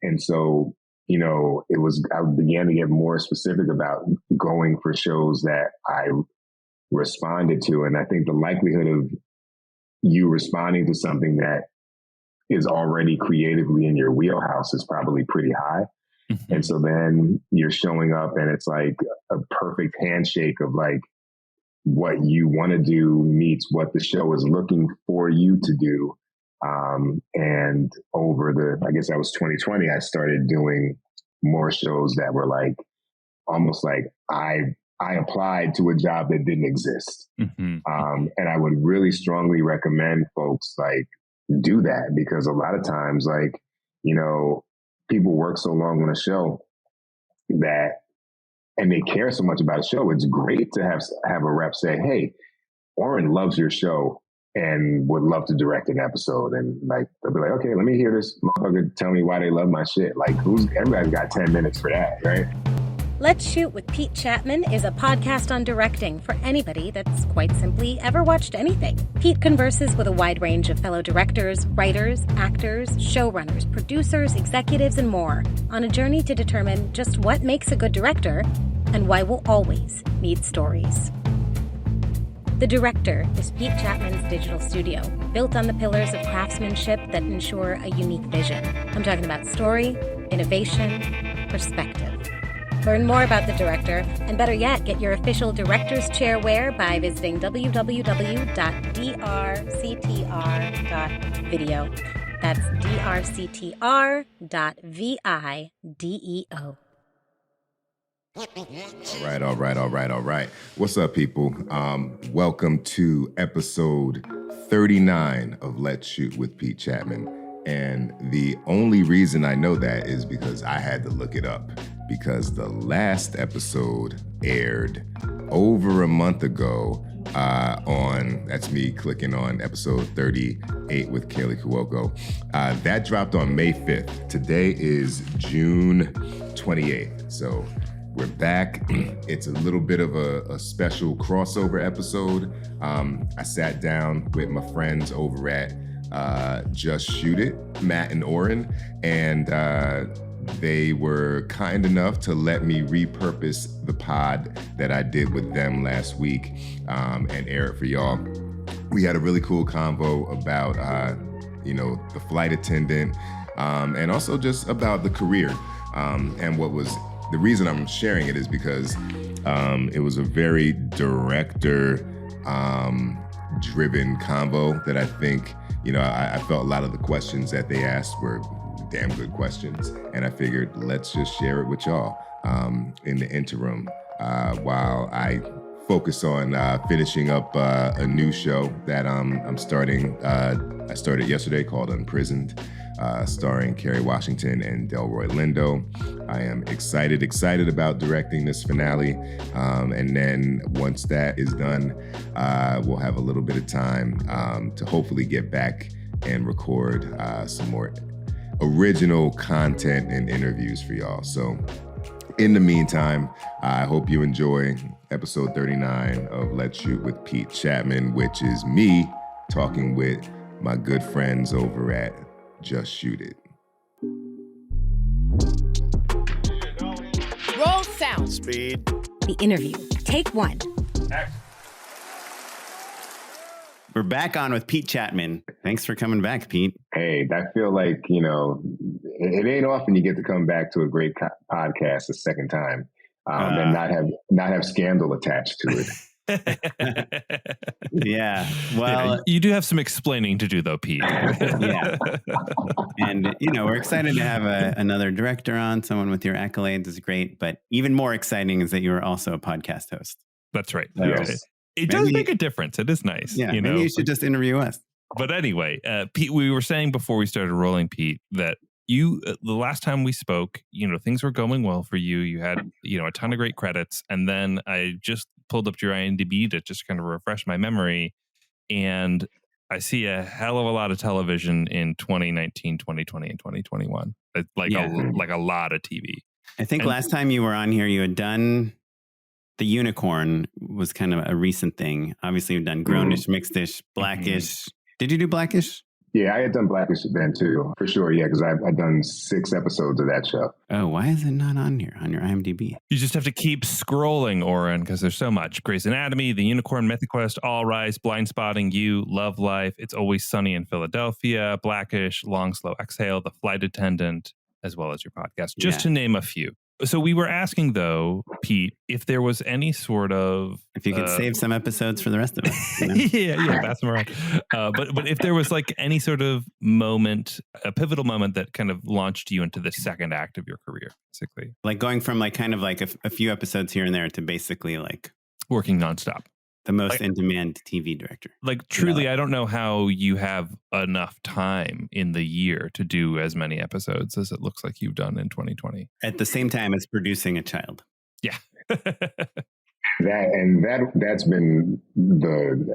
And so, I began to get more specific about going for shows that I responded to. And I think the likelihood of you responding to something that is already creatively in your wheelhouse is probably pretty high. Mm-hmm. And so then you're showing up and it's like a perfect handshake of like what you want to do meets what the show is looking for you to do. And over I guess that was 2020, I started doing more shows that were like, almost like I applied to a job that didn't exist. Mm-hmm. And I would really strongly recommend folks like do that, because a lot of times, like, people work so long on a show and they care so much about a show. It's great to have a rep say, hey, Oren loves your show and would love to direct an episode. And like, they'll be like, okay, let me hear this motherfucker tell me why they love my shit. Like, everybody's got 10 minutes for that, right? Let's Shoot with Pete Chatmon is a podcast on directing for anybody that's quite simply ever watched anything. Pete converses with a wide range of fellow directors, writers, actors, showrunners, producers, executives, and more on a journey to determine just what makes a good director and why we'll always need stories. The Director is Pete Chatmon's digital studio, built on the pillars of craftsmanship that ensure a unique vision. I'm talking about story, innovation, perspective. Learn more about The Director, and better yet, get your official Director's Chair wear by visiting www.drctr.video. That's drctr.video. All right. What's up, people? Welcome to episode 39 of Let's Shoot with Pete Chatmon. And the only reason I know that is because I had to look it up, because the last episode aired over a month ago that's me clicking on episode 38 with Kaylee Kuoko. That dropped on May 5th. Today is June 28th. So we're back. It's a little bit of a special crossover episode. I sat down with my friends over at Just Shoot It, Matt and Oren, and they were kind enough to let me repurpose the pod that I did with them last week and air it for y'all. We had a really cool convo about the flight attendant and also just about the career. And what was the reason I'm sharing it is because it was a very director driven convo that I think, I felt a lot of the questions that they asked were damn good questions. And I figured, let's just share it with y'all in the interim while I focus on finishing up a new show that I'm starting. I started yesterday called Unprisoned, starring Kerry Washington and Delroy Lindo. I am excited about directing this finale. And then once that is done, we'll have a little bit of time to hopefully get back and record some more original content and interviews for y'all. So in the meantime, I hope you enjoy episode 39 of Let's Shoot with Pete Chatmon, which is me talking with my good friends over at Just Shoot It. Roll sound. Speed. The interview. Take one. Action. We're back on with Pete Chatmon. Thanks for coming back, Pete. Hey, I feel like, it ain't often you get to come back to a great podcast a second time and not have scandal attached to it. Yeah. Well, you do have some explaining to do, though, Pete. Yeah. And, we're excited to have another director on. Someone with your accolades is great. But even more exciting is that you are also a podcast host. That's right. Yes. Right. It does make a difference. It is nice. Yeah. Maybe you should just interview us. But anyway, Pete, we were saying before we started rolling, Pete, that you, the last time we spoke, things were going well for you. You had, a ton of great credits. And then I just pulled up your IMDb to just kind of refresh my memory. And I see a hell of a lot of television in 2019, 2020, and 2021. Like a lot of TV. I think last time you were on here, you had done The Unicorn was kind of a recent thing. Obviously, you've done Grownish, Mixedish, Blackish. Did you do Blackish? Yeah, I had done Blackish then too, for sure. Yeah, because I've done 6 episodes of that show. Oh, why is it not on here on your IMDb? You just have to keep scrolling, Oren, because there's so much. Grey's Anatomy, The Unicorn, Mythic Quest, All Rise, Blind Spotting, You, Love Life, It's Always Sunny in Philadelphia, Blackish, Long Slow Exhale, The Flight Attendant, as well as your podcast, just to name a few. So we were asking, though, Pete, if there was any sort of... If you could save some episodes for the rest of us. You know? yeah, pass them around. But if there was like any sort of moment, a pivotal moment that kind of launched you into the second act of your career, basically. Like going from like kind of like a few episodes here and there to basically like... Working nonstop. The most in-demand TV director. Like, truly, I don't know how you have enough time in the year to do as many episodes as it looks like you've done in 2020. At the same time as producing a child. Yeah. That's been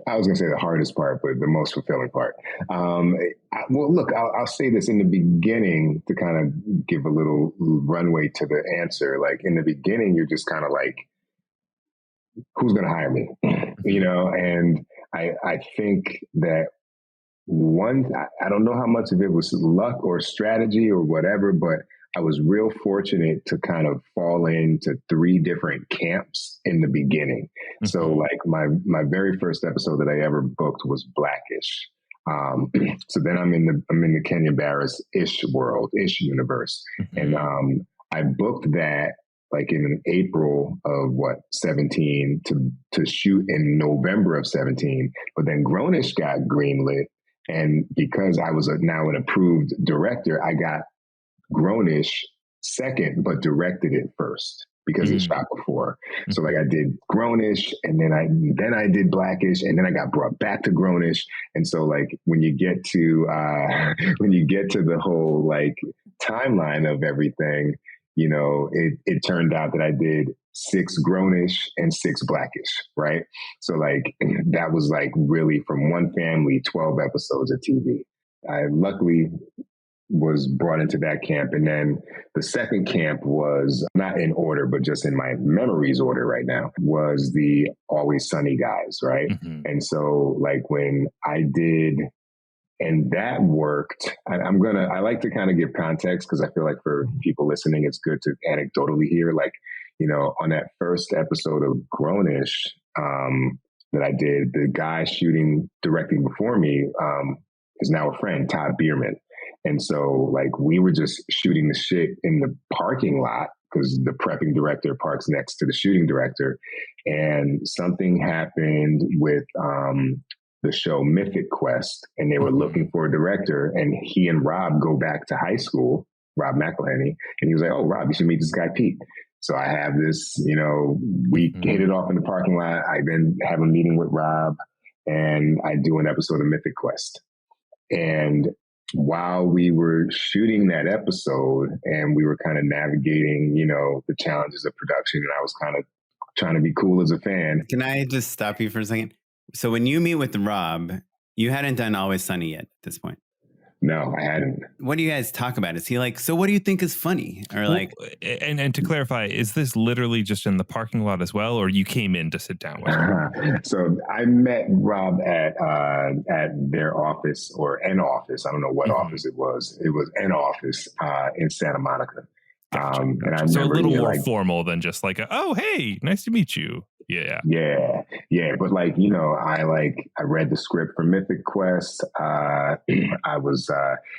I was going to say the hardest part, but the most fulfilling part. Well, look, I'll say this in the beginning to kind of give a little runway to the answer. Like, in the beginning, you're just kind of like, who's going to hire me? You know, and I think that I don't know how much of it was luck or strategy or whatever, but I was real fortunate to kind of fall into 3 different camps in the beginning. Mm-hmm. So like my very first episode that I ever booked was Blackish. So then I'm in the Kenya Barris-ish world, ish universe. Mm-hmm. And I booked that like in April of 17 to shoot in November of 17, but then Grownish got greenlit. And because I was now an approved director, I got Grownish second, but directed it first because it shot before. So like I did Grownish and then I did Blackish and then I got brought back to Grownish. And so like when you get to the whole like timeline of everything, you know, it turned out that I did 6 Grownish and 6 Blackish, right? So like that was like really from one family, 12 episodes of TV. I luckily was brought into that camp. And then the second camp was not in order, but just in my memories order right now, was the Always Sunny guys, right? Mm-hmm. And so like when I did... And that worked. I like to kind of give context because I feel like for people listening, it's good to anecdotally hear, like, you know, on that first episode of Grownish that I did, the guy directing before me is now a friend, Todd Bierman. And so like we were just shooting the shit in the parking lot because the prepping director parks next to the shooting director. And something happened with the show Mythic Quest, and they were looking for a director, and he and Rob go back to high school, Rob McElhenney, and he was like, oh, Rob, you should meet this guy, Pete. So I have this, you know, we hit it off in the parking lot. I then have a meeting with Rob, and I do an episode of Mythic Quest. And while we were shooting that episode and we were kind of navigating, you know, the challenges of production, and I was kind of trying to be cool as a fan. Can I just stop you for a second? So when you meet with Rob, you hadn't done Always Sunny yet at this point. No, I hadn't. What do you guys talk about? Is he like, so what do you think is funny? Or like, and to clarify, is this literally just in the parking lot as well, or you came in to sit down with him? So I met Rob at their office or an office. I don't know what office it was. It was an office in Santa Monica. Gotcha. And I remember, so a little more formal than just like, oh, hey, nice to meet you. Yeah. But like, you know, I read the script for Mythic Quest. I was,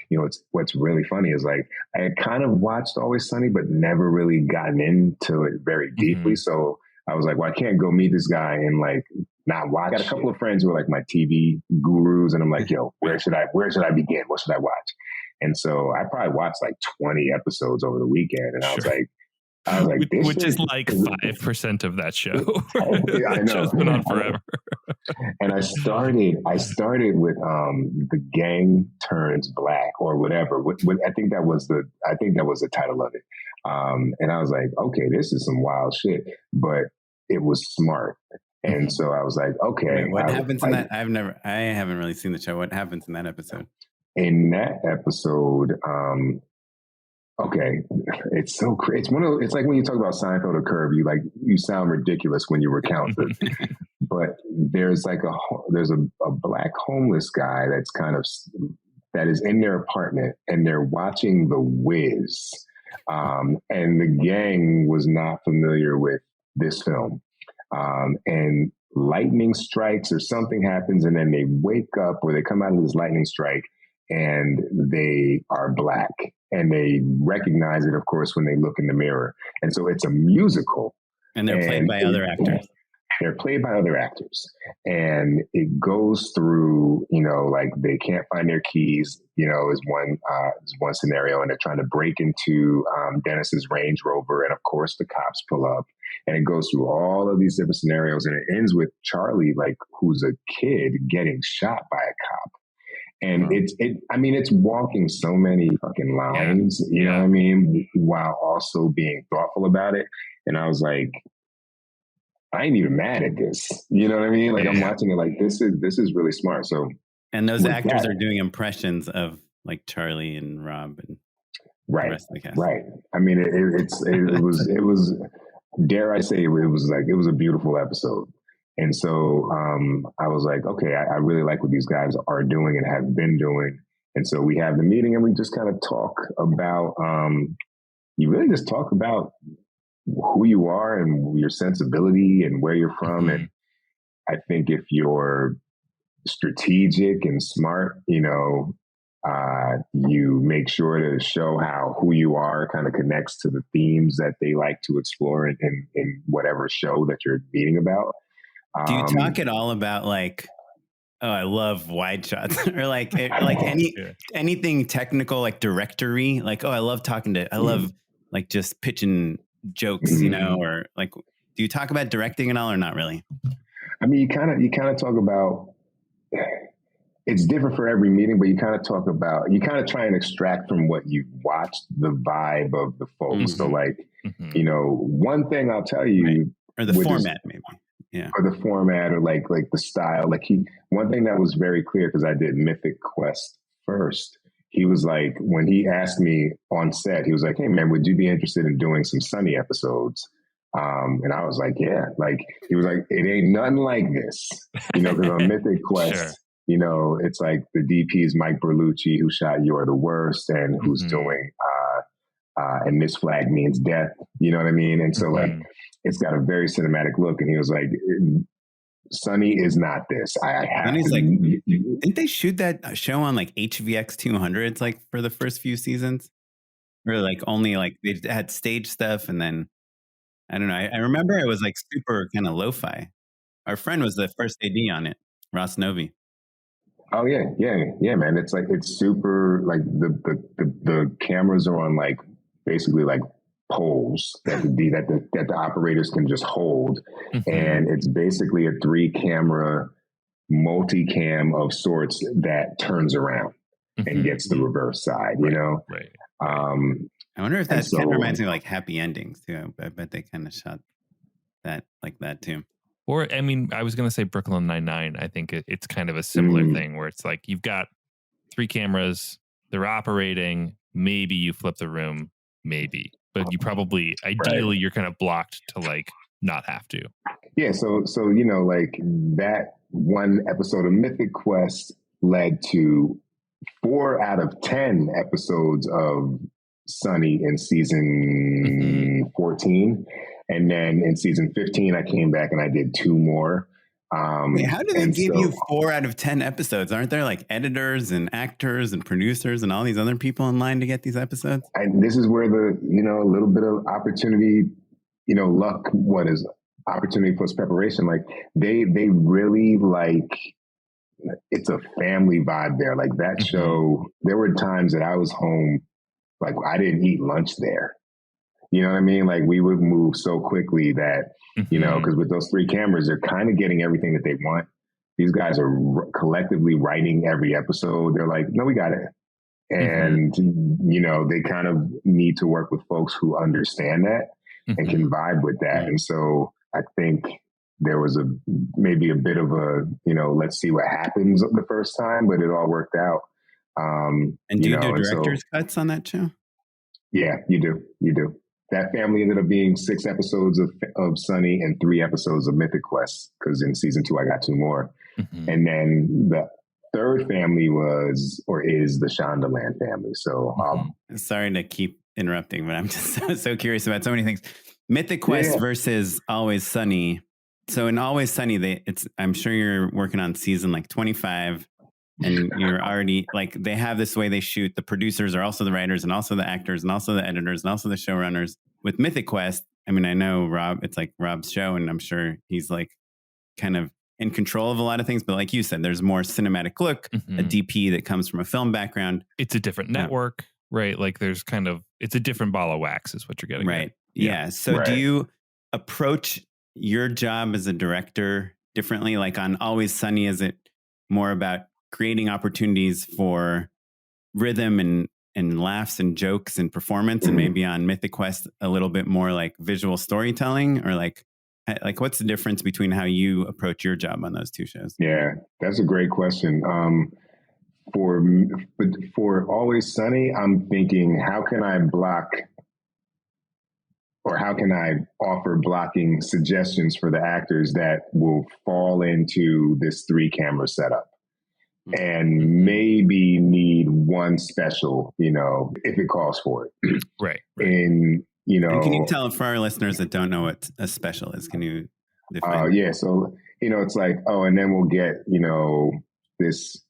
you know, what's really funny is like, I had kind of watched Always Sunny, but never really gotten into it very deeply. Mm-hmm. So I was like, well, I can't go meet this guy and like not watch. I got a couple of friends who are like my TV gurus, and I'm like, yo, where should I begin? What should I watch? And so I probably watched like 20 episodes over the weekend, and I was like, which is like 5% of that show. I know. Show's been on forever. And I started with The Gang Turns Black or whatever. I think that was the title of it. And I was like, okay, this is some wild shit, but it was smart. And so I was like, okay. Wait, what happens in that? I haven't really seen the show. What happens in that episode? In that episode, okay, it's so crazy. It's like when you talk about Seinfeld or Curb, you sound ridiculous when you recount it. But there's a black homeless guy that's kind of that is in their apartment and they're watching The Wiz. And the gang was not familiar with this film. And lightning strikes or something happens, and then they wake up or they come out of this lightning strike and they are Black. And they recognize it, of course, when they look in the mirror. And so it's a musical. And they're played by other actors. They're played by other actors. And it goes through, like they can't find their keys, is one scenario. And they're trying to break into Dennis's Range Rover. And of course, the cops pull up. And it goes through all of these different scenarios. And it ends with Charlie, who's a kid, getting shot by a cop. And it's walking so many fucking lines, you know what I mean? While also being thoughtful about it. And I was like, I ain't even mad at this. You know what I mean? I'm watching it like, this is really smart. So, and those actors are doing impressions of Charlie and Rob and the rest of the cast. Right. I mean, it was, dare I say, it was a beautiful episode. And so I was like, okay, I really like what these guys are doing and have been doing. And so we have the meeting and we just kind of talk about, you really just talk about who you are and your sensibility and where you're from. Mm-hmm. And I think if you're strategic and smart, you make sure to show how who you are kind of connects to the themes that they like to explore in whatever show that you're meeting about. Do you talk at all about I love wide shots or anything technical, directory? I love I love just pitching jokes, or do you talk about directing at all or not really? I mean, you kind of talk about, it's different for every meeting, but you kind of try and extract from what you've watched the vibe of the folks. Mm-hmm. So one thing I'll tell you, right. Or the format maybe. Yeah. Or the format or the style. One thing that was very clear, because I did Mythic Quest first, he was like, when he asked me on set, he was like, hey man, would you be interested in doing some Sunny episodes? And I was like, yeah. He was like, it ain't nothing like this. Because on Mythic Quest, sure. It's like the DP is Mike Berlucci, who shot You're the Worst, and who's doing and This Flag Means Death. You know what I mean? And so it's got a very cinematic look. And he was like, Sunny is not this. I have. And he's like, didn't they shoot that show on HVX 200s for the first few seasons? Or only they had stage stuff, and then I don't know. I remember it was super kind of lo-fi. Our friend was the first AD on it, Ross Novi. Oh yeah, man. It's it's super the cameras are on basically poles that the operators can just hold. Mm-hmm. And it's basically a 3-camera multicam of sorts that turns around and gets the reverse side, Right. I wonder if that kind of reminds me of Happy Endings too. I bet they kind of shot that like that too. Or, I mean, I was going to say Brooklyn Nine-Nine. I think it's kind of a similar thing where it's you've got 3 cameras, they're operating, maybe you flip the room, maybe. But you probably, ideally, you're kind of blocked to not have to. Yeah. So that one episode of Mythic Quest led to 4 out of 10 episodes of Sunny in season 14. And then in season 15, I came back and I did 2 more. Wait, how do they give you 4 out of 10 episodes? Aren't there editors and actors and producers and all these other people in line to get these episodes? And this is where the, a little bit of opportunity, luck, what is opportunity plus preparation. They really it's a family vibe there. That show, there were times that I was home, I didn't eat lunch there. You know what I mean? We would move so quickly that, because with those 3 cameras, they're kind of getting everything that they want. These guys are collectively writing every episode. They're like, no, we got it. And, they kind of need to work with folks who understand that and can vibe with that. And so I think there was maybe a bit of a, let's see what happens the first time, but it all worked out. And do you do director's cuts on that show? Yeah, you do. That family ended up being 6 episodes of Sunny and 3 episodes of Mythic Quest, because in season 2 I got 2 more. Mm-hmm. And then the third family was or is the Shondaland family. So sorry to keep interrupting, but I'm just so curious about so many things. Mythic Quest versus Always Sunny. So in Always Sunny, I'm sure you're working on season like 25, and you're already like, they have this way they shoot. The producers are also the writers and also the actors and also the editors and also the showrunners. With Mythic Quest, I mean, I know Rob, it's like Rob's show, and I'm sure he's like kind of in control of a lot of things. But like you said, there's more cinematic look, a DP that comes from a film background. It's a different network, right? Like there's it's a different ball of wax is what you're getting. Right. At. Yeah. So do you approach your job as a director differently? Like on Always Sunny, is it more about creating opportunities for rhythm and laughs and jokes and performance, and maybe on Mythic Quest a little bit more like visual storytelling, or like what's the difference between how you approach your job on those two shows? Yeah, that's a great question. For Always Sunny, I'm thinking, how can I block, or how can I offer blocking suggestions for the actors that will fall into this 3-camera setup and maybe need one special, if it calls for it. Right. And, and can you tell for our listeners that don't know what a special is? Can you define? Yeah. So, it's like, and then we'll get, this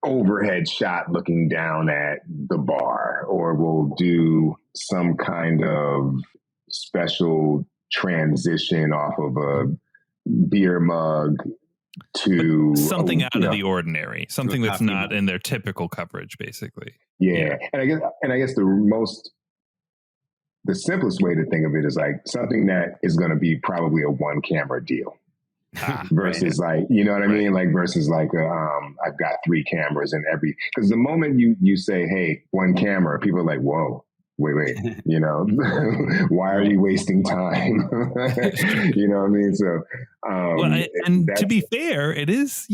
overhead shot looking down at the bar, or we'll do some kind of special transition off of a beer mug to something out of the ordinary, something that's not in their typical coverage, basically. Yeah. And I guess the simplest way to think of it is like something that is going to be probably a 1-camera deal versus like, you know what I mean? Like versus like, I've got 3 cameras and because the moment you say, hey, 1 camera, people are like, whoa, wait, why are we wasting time? You know what I mean? So, and to be fair, it is,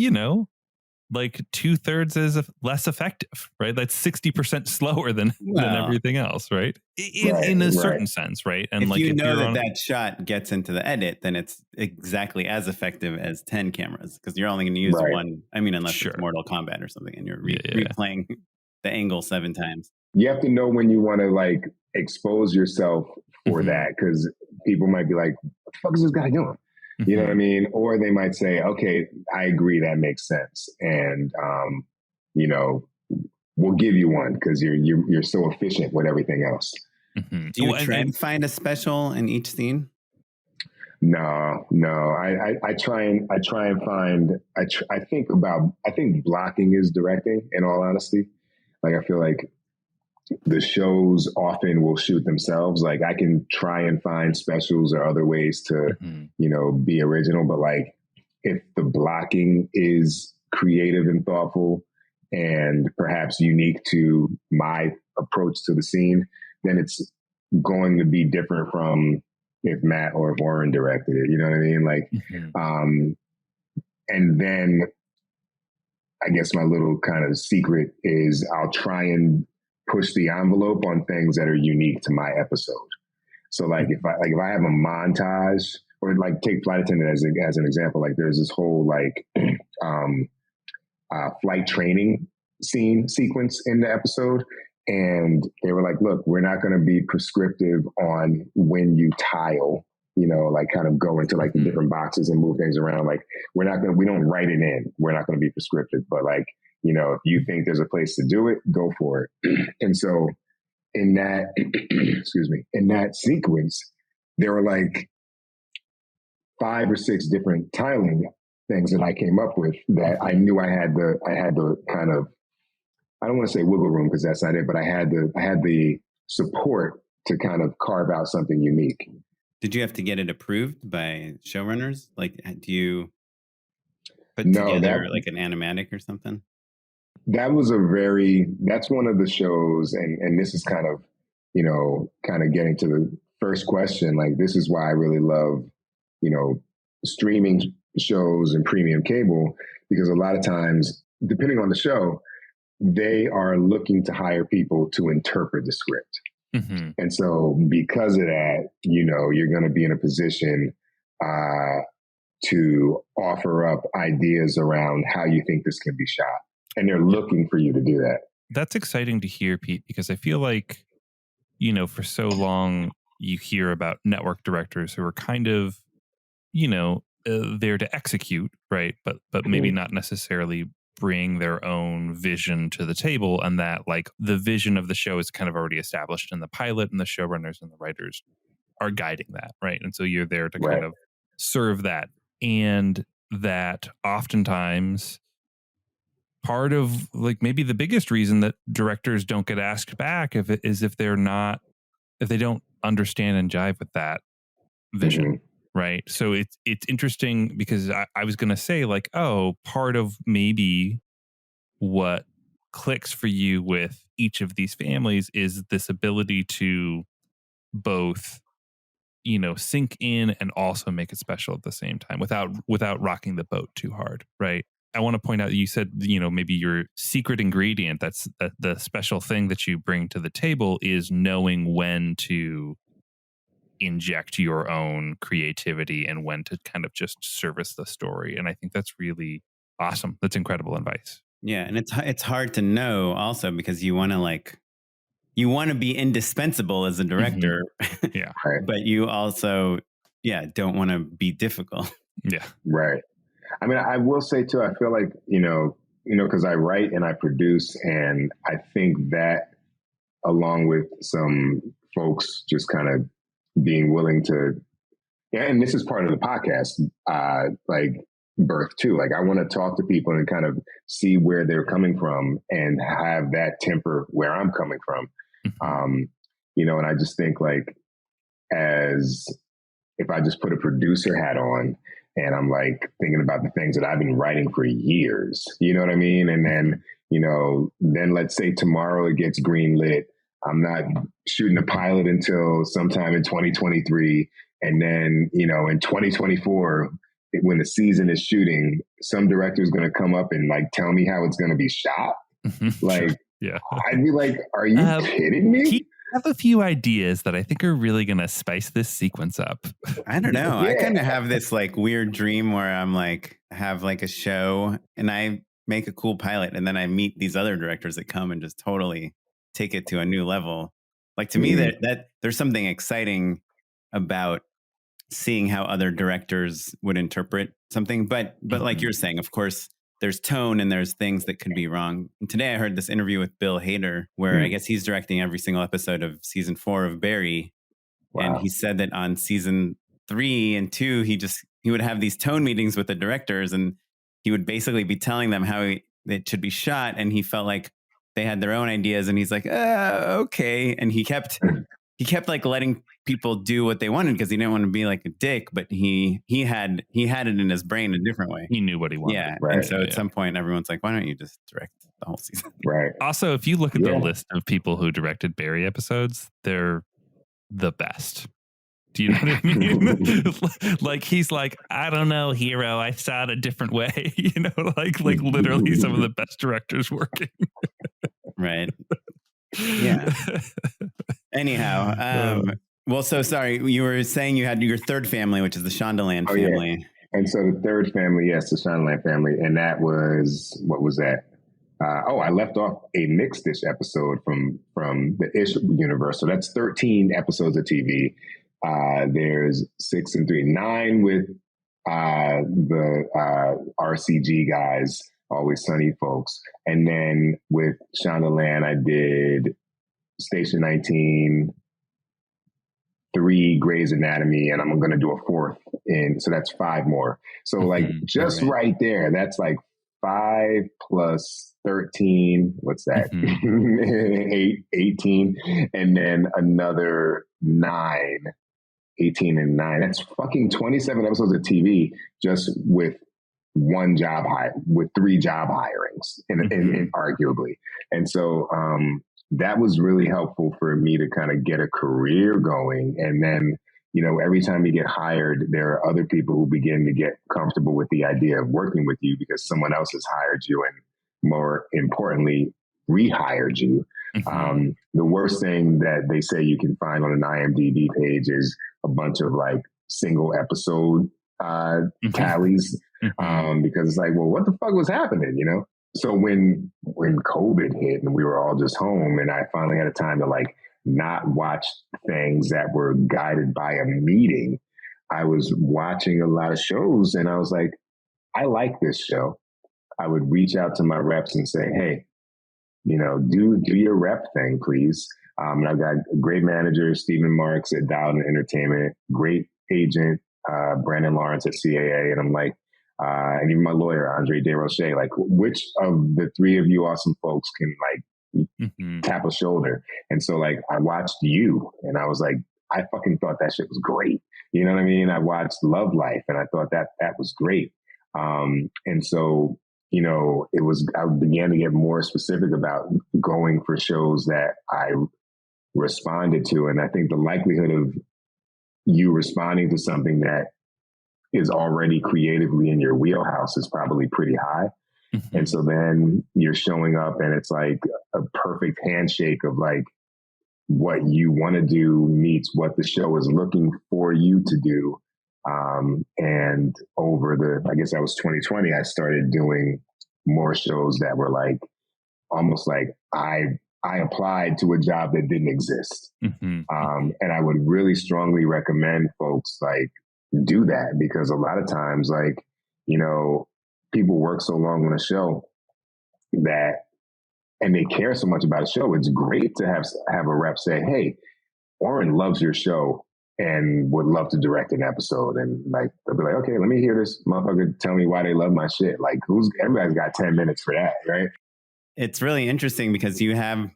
like 2/3 is less effective, right? That's 60% slower than everything else, right? In a certain sense, right? And if like you know that shot gets into the edit, then it's exactly as effective as 10 cameras, because you're only going to use one. I mean, unless it's Mortal Kombat or something, and you're replaying the angle 7 times. You have to know when you want to like expose yourself for that, because people might be like, what the fuck is this guy doing? You know what I mean? Or they might say, okay, I agree, that makes sense. And, we'll give you one because you're so efficient with everything else. Do you try and find a special in each scene? No. I try and find, I think blocking is directing, in all honesty. Like, I feel like the shows often will shoot themselves. Like, I can try and find specials or other ways to, be original. But like, if the blocking is creative and thoughtful and perhaps unique to my approach to the scene, then it's going to be different from if Matt or if Oren directed it. You know what I mean? Like, and then I guess my little kind of secret is I'll try and push the envelope on things that are unique to my episode. So like if I have a montage, or like take Flight Attendant as an example, like there's this whole like flight training sequence in the episode. And they were like, look, we're not going to be prescriptive on when you tile, like kind of go into like the different boxes and move things around. Like we don't write it in. We're not going to be prescriptive, but like, if you think there's a place to do it, go for it. And so in that, in that sequence, there were like 5 or 6 different tiling things that I came up with that I knew I had the kind of, I don't want to say wiggle room because that's not it, but I had the support to kind of carve out something unique. Did you have to get it approved by showrunners? Like, do you put together like an animatic or something? That's one of the shows, and this is kind of, kind of getting to the first question. Like, this is why I really love, streaming shows and premium cable, because a lot of times, depending on the show, they are looking to hire people to interpret the script. And so because of that, you're going to be in a position to offer up ideas around how you think this can be shot. and they're looking for you to do that. That's exciting to hear, Pete, because I feel like, for so long you hear about network directors who are kind of, there to execute, right? But maybe not necessarily bring their own vision to the table, and that like the vision of the show is kind of already established in the pilot, and the showrunners and the writers are guiding that, right? And so you're there to kind of serve that, and that oftentimes part of like maybe the biggest reason that directors don't get asked back if they don't understand and jive with that vision. Right. So it's interesting because I was going to say like, oh, part of maybe what clicks for you with each of these families is this ability to both, sink in and also make it special at the same time without rocking the boat too hard. Right. I want to point out, you said, maybe your secret ingredient, that's the special thing that you bring to the table is knowing when to inject your own creativity and when to kind of just service the story. And I think that's really awesome. That's incredible advice. Yeah. And it's hard to know also because you want to be indispensable as a director. Yeah. But you also, don't want to be difficult. Yeah. Right. I mean, I will say too, I feel like, because I write and I produce, and I think that along with some folks just kind of being willing to, and this is part of the podcast, like birth too. Like I want to talk to people and kind of see where they're coming from and have that temper where I'm coming from. And I just think like, as if I just put a producer hat on and I'm like thinking about the things that I've been writing for years, you know what I mean? And then, then let's say tomorrow it gets greenlit. I'm not shooting a pilot until sometime in 2023. And then, in 2024, when the season is shooting, some director is going to come up and like tell me how it's going to be shot. Like, sure. Yeah. I'd be like, are you kidding me? I have a few ideas that I think are really going to spice this sequence up. I don't know. I kind of have this like weird dream where I'm like, have like a show and I make a cool pilot. And then I meet these other directors that come and just totally take it to a new level. Like to me, that there's something exciting about seeing how other directors would interpret something. But like you're saying, of course, there's tone and there's things that could be wrong. And today I heard this interview with Bill Hader, where I guess he's directing every single episode of season 4 of Barry. Wow. And he said that on season 3 and 2, he would have these tone meetings with the directors and he would basically be telling them how it should be shot. And he felt like they had their own ideas and he's like, okay. And he kept like letting people do what they wanted because he didn't want to be like a dick, but he had it in his brain a different way. He knew what he wanted. Yeah. Right. And so at some point everyone's like, why don't you just direct the whole season? Right. Also, if you look at the list of people who directed Barry episodes, they're the best. Do you know what I mean? Like he's like, I don't know, hero. I saw it a different way. Like literally some of the best directors working. Right. Yeah. Anyhow, well, so sorry, you were saying you had your third family, which is the Shondaland family. Yeah. And so the third family, yes, the Shondaland family, and that was, what was that? I left off a Mixed-ish episode from the Ish universe. So that's 13 episodes of TV. There's 6 and 3, 9 with the RCG guys, Always Sunny folks. And then with Shondaland, I did Station 19, 3 Grey's Anatomy, and I'm going to do a 4th so that's 5 more. So like just right there, that's like 5 plus 13. What's that? 18. And then another 9, 18 and 9. That's fucking 27 episodes of TV just with 3 job hirings and arguably. And so, that was really helpful for me to kind of get a career going. And then, every time you get hired, there are other people who begin to get comfortable with the idea of working with you because someone else has hired you and more importantly, rehired you. The worst thing that they say you can find on an IMDb page is a bunch of like single episode tallies because it's like, well, what the fuck was happening, So when COVID hit and we were all just home, and I finally had a time to like not watch things that were guided by a meeting, I was watching a lot of shows, and I was like, I like this show. I would reach out to my reps and say, hey, do your rep thing, please. And I've got a great manager, Stephen Marks at Dowden Entertainment, great agent, Brandon Lawrence at CAA. And I'm like, and even my lawyer, Andre DeRoche, like, which of the three of you awesome folks can like tap a shoulder? And so like, I watched you and I was like, I fucking thought that shit was great. You know what I mean? I watched Love Life and I thought that was great. And so, I began to get more specific about going for shows that I responded to. And I think the likelihood of you responding to something that is already creatively in your wheelhouse is probably pretty high. Mm-hmm. And so then you're showing up and it's like a perfect handshake of like what you want to do meets what the show is looking for you to do. And over I guess that was 2020, I started doing more shows that were like, almost like I applied to a job that didn't exist. Mm-hmm. And I would really strongly recommend folks like do that, because a lot of times, like, people work so long on a show and they care so much about a show. It's great to have a rep say, hey, Oren loves your show and would love to direct an episode. And like, they'll be like, okay, let me hear this motherfucker tell me why they love my shit. Like, everybody's got 10 minutes for that, right? It's really interesting because you have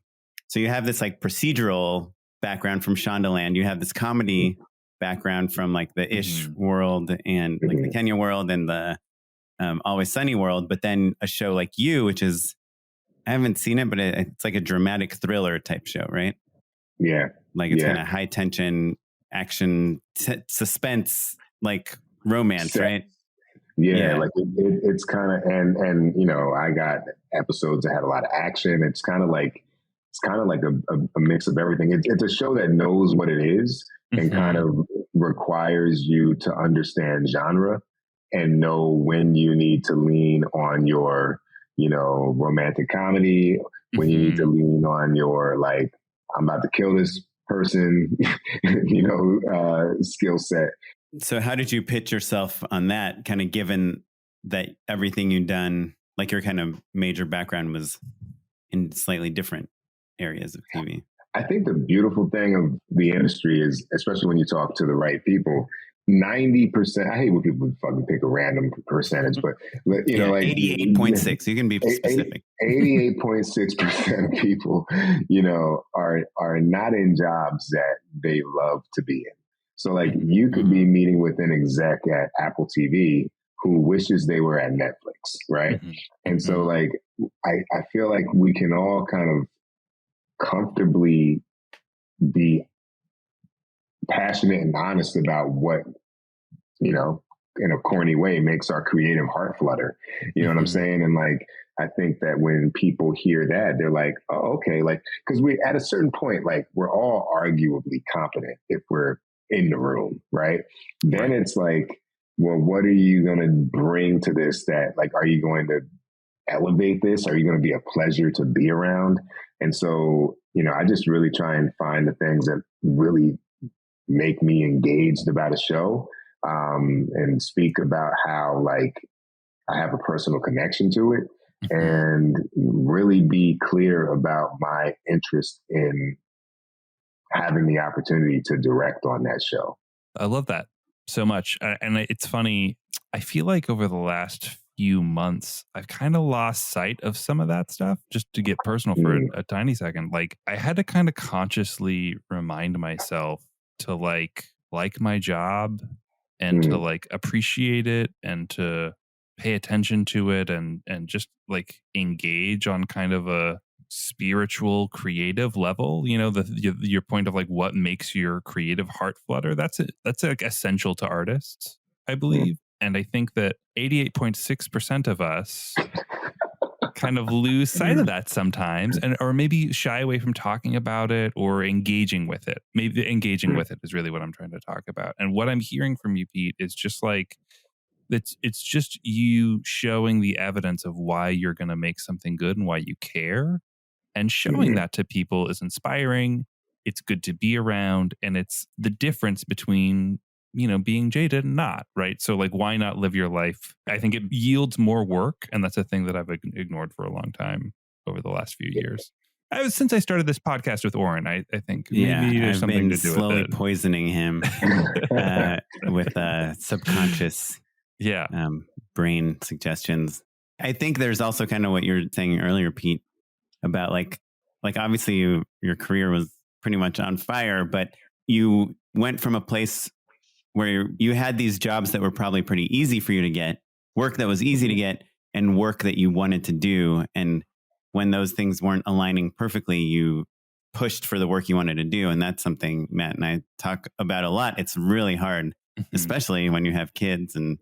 this like procedural background from Shondaland. You have this comedy background from like the Ish world and like the Kenya world and the Always Sunny world. But then a show like You, which is, I haven't seen it, but it's like a dramatic thriller type show, right? Yeah. Like it's kind of high tension, action, suspense, like romance, right? Yeah, like it's kind of, and I got episodes that had a lot of action. It's kind of like a mix of everything. It's a show that knows what it is and kind of requires you to understand genre and know when you need to lean on your, romantic comedy, when you need to lean on your like, I'm about to kill this person, skill set. So how did you pitch yourself on that, kind of given that everything you've done, like your kind of major background was in slightly different areas of TV? I think the beautiful thing of the industry is, especially when you talk to the right people, 90%, I hate when people fucking pick a random percentage, but like 88.6, you can be specific. 88.6% of people, are not in jobs that they love to be in. So like you could be meeting with an exec at Apple TV who wishes they were at Netflix, right? And so like, I feel like we can all kind of comfortably be passionate and honest about what, in a corny way makes our creative heart flutter. You know what I'm saying? And like, I think that when people hear that, they're like, oh, okay. Like, cause we, at a certain point, like we're all arguably competent if we're in the room, right? Then it's like, well, what are you going to bring to this that like, are you going to elevate this? Are you going to be a pleasure to be around? And so, I just really try and find the things that really make me engaged about a show, and speak about how like I have a personal connection to it and really be clear about my interest in having the opportunity to direct on that show. I love that so much. And it's funny. I feel like over the last few months, I've kind of lost sight of some of that stuff. Just to get personal for a tiny second, like I had to kind of consciously remind myself to like my job and to like appreciate it and to pay attention to it and just like engage on kind of a spiritual creative level. Your point of like what makes your creative heart flutter, that's like essential to artists, I believe. And I think that 88.6% of us kind of lose sight of that sometimes, or maybe shy away from talking about it or engaging with it. Maybe engaging with it is really what I'm trying to talk about. And what I'm hearing from you, Pete, is just like it's just you showing the evidence of why you're going to make something good and why you care, and showing that to people is inspiring. It's good to be around, and it's the difference between, you know, being jaded and not, right? So like, why not live your life? I think it yields more work, and that's a thing that I've ignored for a long time over the last few years. Since I started this podcast with Oren, I think maybe there's something to do slowly with it. Poisoning him with subconscious brain suggestions. I think there's also kind of what you were saying earlier, Pete, about like obviously your career was pretty much on fire, but you went from a place where you had these jobs that were probably pretty easy for you to get, work that was easy to get, and work that you wanted to do. And when those things weren't aligning perfectly, you pushed for the work you wanted to do. And that's something Matt and I talk about a lot. It's really hard, especially when you have kids and,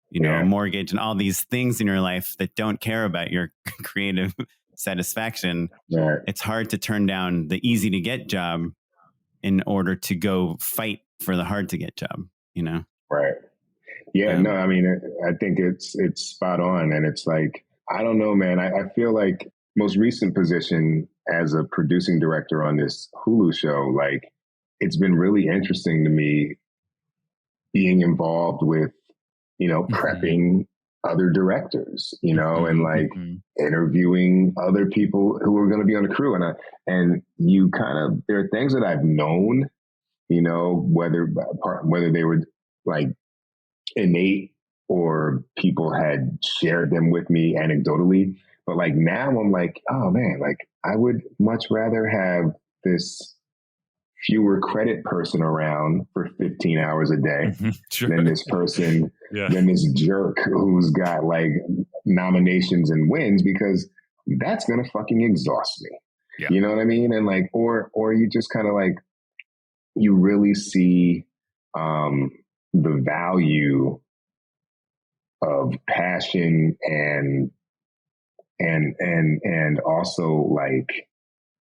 you know, a mortgage and all these things in your life that don't care about your creative satisfaction. Right. It's hard to turn down the easy to get job in order to go fight for the hard to get job, you know? Right. Yeah, no, I mean, I think it's spot on. And it's like, I don't know, man. I feel like most recent position as a producing director on this Hulu show, like, it's been really interesting to me being involved with, you know, prepping other directors, you know, and like interviewing other people who are going to be on the crew. And you kind of, there are things that I've known, you know, whether they were like innate or people had shared them with me anecdotally. But like now I'm like, oh man, like I would much rather have this fewer credit person around for 15 hours a day than this person, than this jerk who's got like nominations and wins, because that's going to fucking exhaust me. Yeah. You know what I mean? And like, or you just kind of like, you really see the value of passion and also like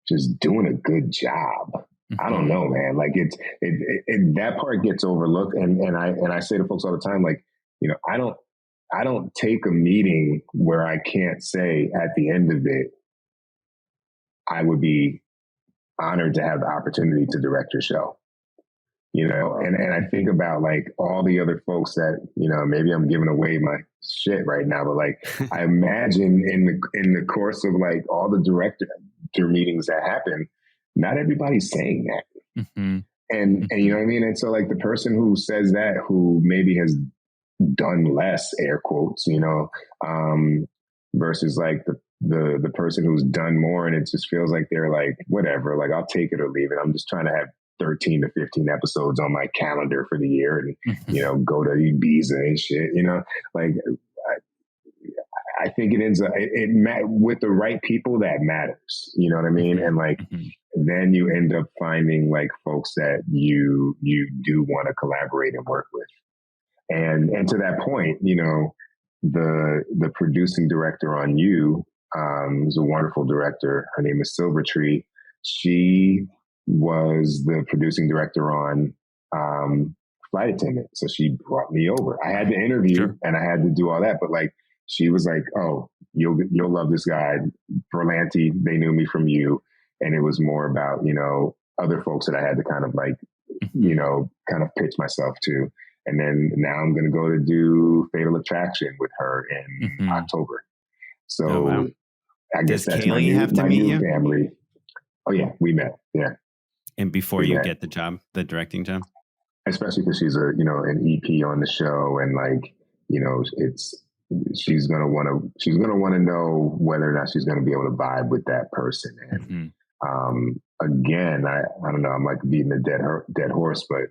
just doing a good job. I don't know, man. Like it that part gets overlooked. And I say to folks all the time, like, you know, I don't take a meeting where I can't say at the end of it, I would be honored to have the opportunity to direct your show. You know, and I think about like all the other folks that, you know, maybe I'm giving away my shit right now, but like I imagine in the course of like all the director meetings that happen, not everybody's saying that. And you know what I mean? And so like the person who says that, who maybe has done less, air quotes, you know, versus like the person who's done more, and it just feels like they're like, whatever, like I'll take it or leave it. I'm just trying to have 13 to 15 episodes on my calendar for the year and, you know, go to Ibiza and shit, you know, like I think it ends up, with the right people that matters, you know what I mean? And like, then you end up finding like folks that you do want to collaborate and work with. And to that point, you know, the producing director on You is a wonderful director. Her name is Silvertree. She was the producing director on Flight Attendant. So she brought me over. I had to interview and I had to do all that. But like, she was like, oh, you'll love this guy. Berlanti, they knew me from You. And it was more about, you know, other folks that I had to kind of like, you know, kind of pitch myself to. And then now I'm going to go to do Fatal Attraction with her in October. So I guess that's my new family. Oh yeah, we met. Yeah. And before you get the job, the directing job? Especially because she's an EP on the show, and like, you know, she's gonna want to know whether or not she's gonna be able to vibe with that person. And again, I don't know, I'm like beating a dead horse, but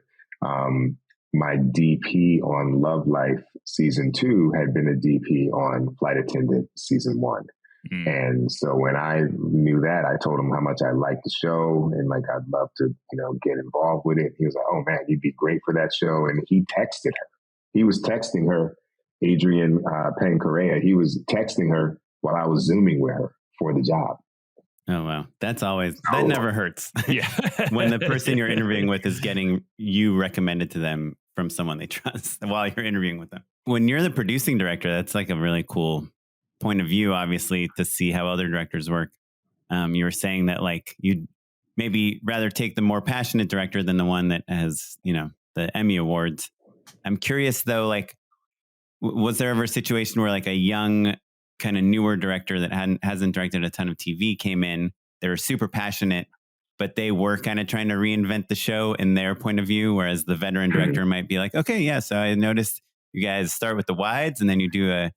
my DP on Love Life season 2 had been a DP on Flight Attendant season 1. And so when I knew that, I told him how much I liked the show and like I'd love to, you know, get involved with it. He was like, "Oh man, you'd be great for that show." And he texted her. He was texting her, Adrian Penn Correa. He was texting her while I was Zooming with her for the job. Oh wow, that never hurts. Yeah, when the person you're interviewing with is getting you recommended to them from someone they trust while you're interviewing with them. When you're the producing director, that's like a really cool point of view, obviously, to see how other directors work. You were saying that like you'd maybe rather take the more passionate director than the one that has, the Emmy Awards. I'm curious though, like, was there ever a situation where like a young kind of newer director that hasn't directed a ton of TV came in, they were super passionate, but they were kind of trying to reinvent the show in their point of view, whereas the veteran director might be like, okay, yeah, so I noticed you guys start with the wides and then you do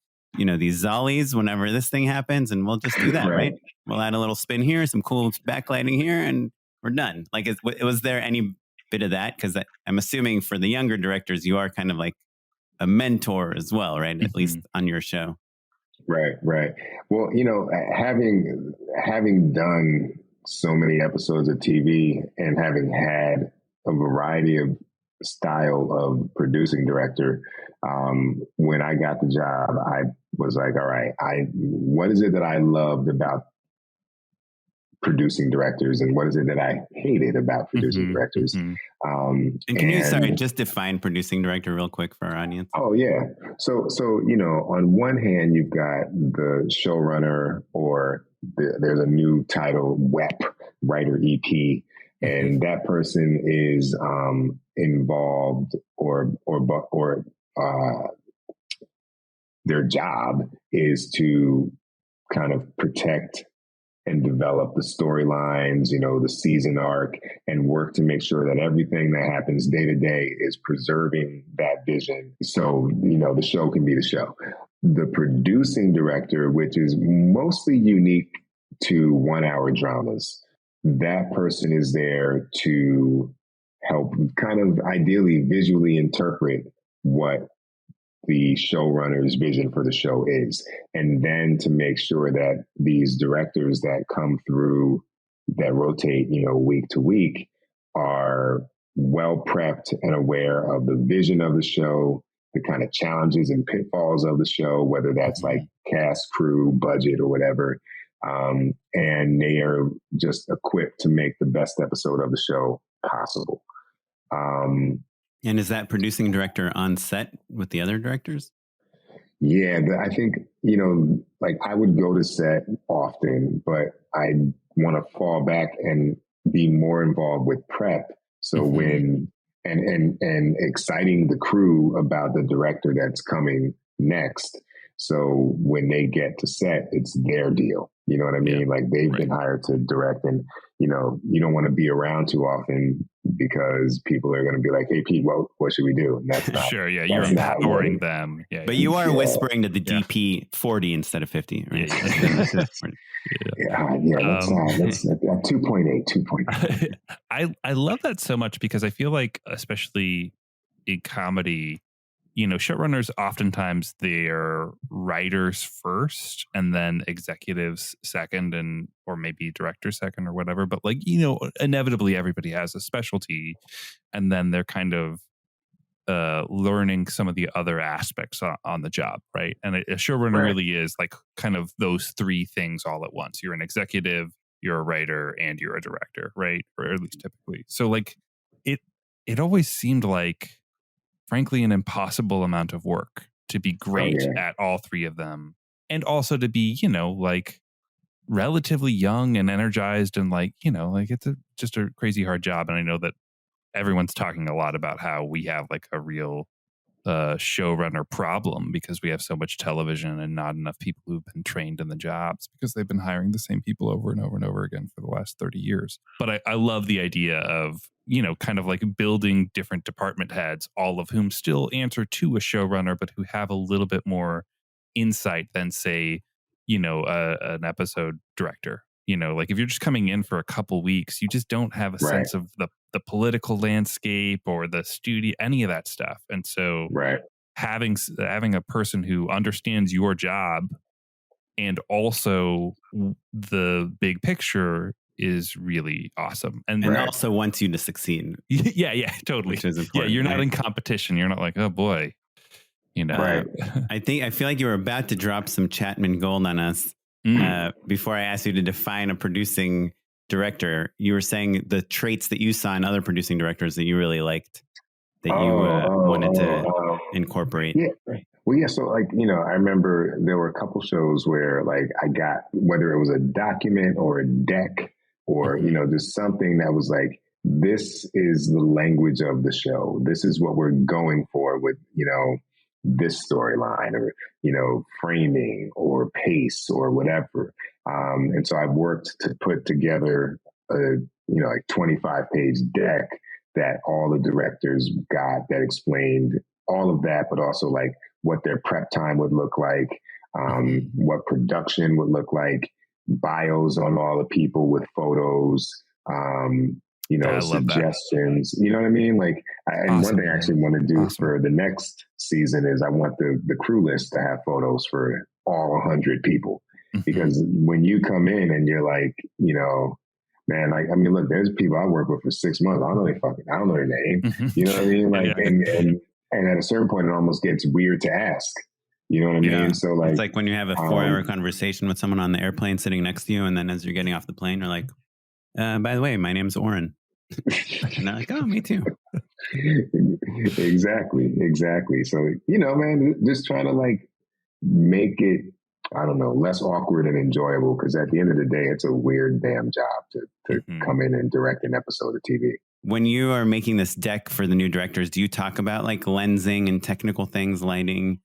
these zollies whenever this thing happens, and we'll just do that, right? We'll add a little spin here, some cool backlighting here, and we're done. Like, was there any bit of that? Because I'm assuming for the younger directors, you are kind of like a mentor as well, right? At least on your show. Right. Well, having done so many episodes of TV and having had a variety of style of producing director, when I got the job, I was like, all right, what is it that I loved about producing directors, and what is it that I hated about producing directors? And can you just define producing director real quick for our audience? Oh yeah. So on one hand, you've got the showrunner, or there's a new title, WEP, writer EP, and that person is involved or their job is to kind of protect and develop the storylines, the season arc, and work to make sure that everything that happens day to day is preserving that vision. So, the show can be the show. The producing director, which is mostly unique to 1 hour dramas, that person is there to help kind of ideally visually interpret what the showrunner's vision for the show is, and then to make sure that these directors that come through, that rotate, week to week, are well prepped and aware of the vision of the show, the kind of challenges and pitfalls of the show, whether that's like cast, crew, budget, or whatever. And they are just equipped to make the best episode of the show possible. And is that producing director on set with the other directors? Yeah, I think, I would go to set often, but I want to fall back and be more involved with prep. So when, and exciting the crew about the director that's coming next. So when they get to set, it's their deal. You know what I mean? Like, they've been hired to direct, and, you don't want to be around too often because people are going to be like, hey, Pete, what should we do? And that's not, sure. Yeah. You're empowering them. Yeah. But you are whispering to the DP 40 instead of 50, right? Let's 2.8. I love that so much, because I feel like, especially in comedy, showrunners, oftentimes they're writers first and then executives second, or maybe director second or whatever. But inevitably everybody has a specialty, and then they're kind of learning some of the other aspects on the job, right? And a showrunner really is like kind of those three things all at once. You're an executive, you're a writer, and you're a director, right? Or at least typically. So it always seemed like, frankly, an impossible amount of work to be great at all three of them. And also to be, relatively young and energized, and it's just a crazy hard job. And I know that everyone's talking a lot about how we have like a real showrunner problem, because we have so much television and not enough people who've been trained in the jobs, because they've been hiring the same people over and over and over again for the last 30 years. But I love the idea of, kind of like building different department heads, all of whom still answer to a showrunner, but who have a little bit more insight than, say, an episode director. Like if you're just coming in for a couple weeks, you just don't have a sense of the political landscape or the studio, any of that stuff. And so having a person who understands your job and also the big picture is really awesome. And also wants you to succeed. Yeah, totally. Which is important, you're not in competition. You're not like, oh boy. I feel like you were about to drop some Chatmon gold on us before I asked you to define a producing director. You were saying the traits that you saw in other producing directors that you really liked. that you wanted to incorporate? Yeah. Well, yeah. So, like, I remember there were a couple shows where, like, I got, whether it was a document or a deck or, just something that was like, this is the language of the show. This is what we're going for with, this storyline or, framing or pace or whatever. And so I worked to put together a, like 25-page deck that all the directors got that explained all of that, but also like what their prep time would look like, what production would look like, bios on all the people with photos, suggestions. You know what I mean? Like, and one thing I actually want to do for the next season is I want the crew list to have photos for all 100 people. Because when you come in and you're like, man, like, I mean, look, there's people I work with for 6 months. I don't know their name. You know what I mean? Like, and at a certain point, it almost gets weird to ask. You know what I mean? So, like, it's like when you have a 4-hour conversation with someone on the airplane sitting next to you, and then as you're getting off the plane, you're like, by the way, my name's Oren. And they're like, oh, me too. Exactly. So, man, just trying to like make it, I don't know, less awkward and enjoyable, because at the end of the day, it's a weird damn job to come in and direct an episode of TV. When you are making this deck for the new directors, do you talk about like lensing and technical things, lighting,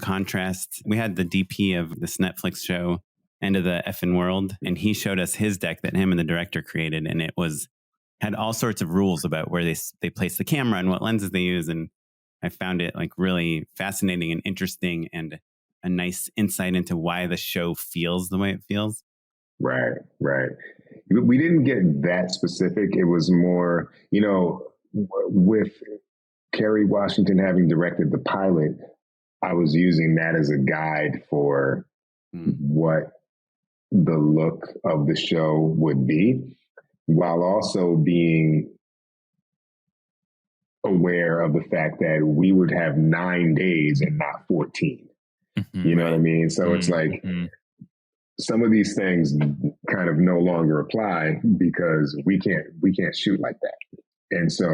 contrast? We had the DP of this Netflix show, End of the Effin' World, and he showed us his deck that him and the director created, and it had all sorts of rules about where they place the camera and what lenses they use, and I found it like really fascinating and interesting and a nice insight into why the show feels the way it feels. Right. We didn't get that specific. It was more, with Kerry Washington having directed the pilot, I was using that as a guide for what the look of the show would be, while also being aware of the fact that we would have 9 days and not 14. You know what I mean? So it's like some of these things kind of no longer apply because we can't shoot like that. And so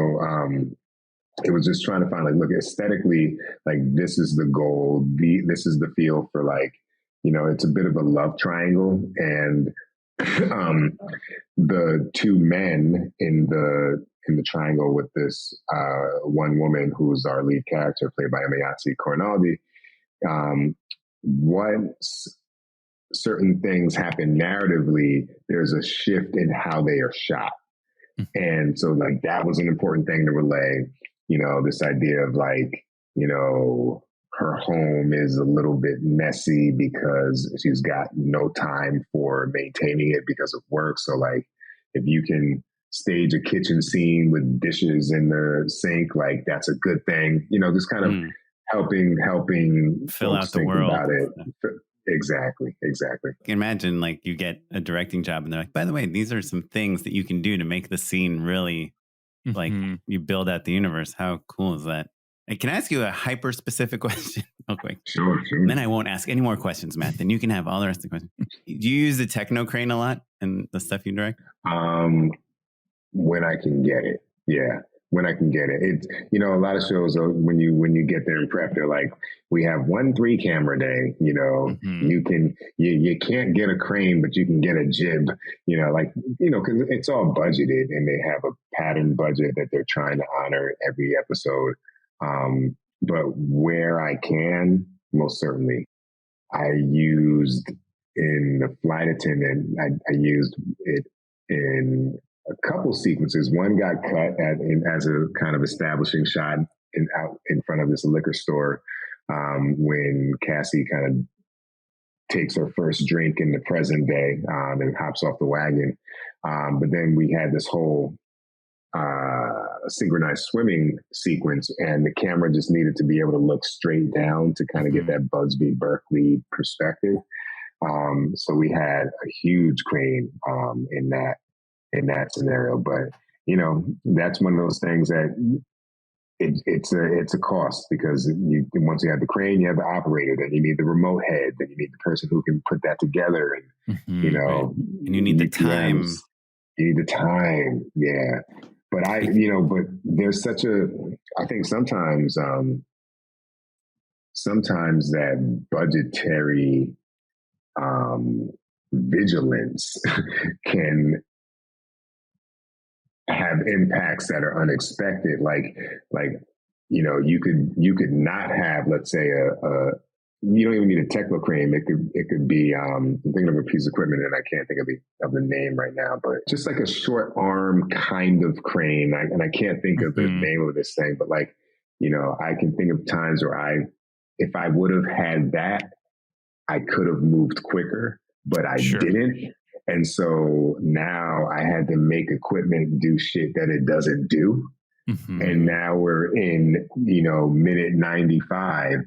it was just trying to find, like, look, aesthetically, like, this is the goal. This is the feel for, like, it's a bit of a love triangle. And the two men in the triangle with this one woman who's our lead character, played by Amayatsi Cornaldi, once certain things happen narratively, there's a shift in how they are shot. And so, like, that was an important thing to relay, this idea of, like, her home is a little bit messy because she's got no time for maintaining it because of work. So, like, if you can stage a kitchen scene with dishes in the sink, like, that's a good thing, just kind of helping fill out the world about it. Exactly. I can imagine, like, you get a directing job and they're like, by the way, these are some things that you can do to make the scene really like you build out the universe. How cool is that? And can I ask you a hyper specific question real quick? Sure. Then I won't ask any more questions, Matt. Then you can have all the rest of the questions. Do you use the techno crane a lot in the stuff you direct? When I can get it. Yeah. When I can get it. It's, a lot of shows, when you get there and prep, they're like, we have 1 3-camera day, you can't get a crane, but you can get a jib, cause it's all budgeted and they have a pattern budget that they're trying to honor every episode. But where I can, most certainly, I used in the flight attendant, I used it in a couple sequences. One got cut as a kind of establishing shot out in front of this liquor store when Cassie kind of takes her first drink in the present day and hops off the wagon. But then we had this whole synchronized swimming sequence, and the camera just needed to be able to look straight down to kind of get that Busby Berkeley perspective. So we had a huge crane in that scenario, but that's one of those things that it's a cost, because once you have the crane, you have the operator, then you need the remote head, then you need the person who can put that together, and and you need the time. You need the time, yeah. But but there's such a I think sometimes that budgetary vigilance can have impacts that are unexpected. Like, you know, you could not have, let's say, you don't even need a techno crane. It could be I'm thinking of a piece of equipment and I can't think of the name right now, but just like a short arm kind of crane. And I can't think of the name of this thing, but like, you know, I can think of times where if I would have had that, I could have moved quicker, but I didn't. And so now I had to make equipment do shit that it doesn't do. Mm-hmm. And now we're in, you know, minute 95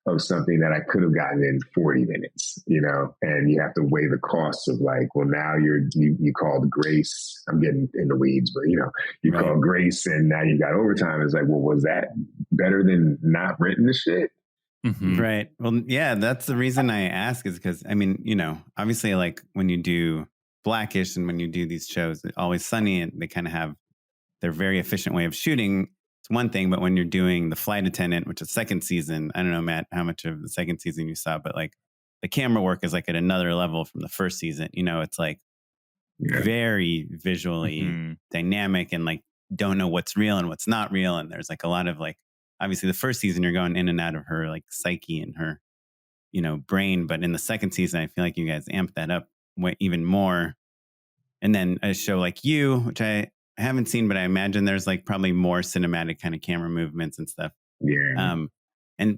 of something that I could have gotten in 40 minutes, you know, and you have to weigh the costs of like, well, now you called Grace. I'm getting in the weeds, but you know, you called Grace and now you got overtime. It's like, well, was that better than not renting the shit? Mm-hmm. Right. Well, yeah, that's the reason I ask is because, I mean, you know, obviously like when you do Blackish and when you do these shows, Always Sunny, and they kind of have their very efficient way of shooting. It's one thing, but when you're doing The Flight Attendant, which is second season, I don't know, Matt, how much of the second season you saw, but like the camera work is like at another level from the first season. You know, it's like very visually dynamic and like don't know what's real and what's not real. And there's like a lot of like, obviously the first season you're going in and out of her like psyche and her, you know, brain. But in the second season, I feel like you guys amped that up even more. And then a show like You, which I haven't seen, but I imagine there's like probably more cinematic kind of camera movements and stuff. Yeah.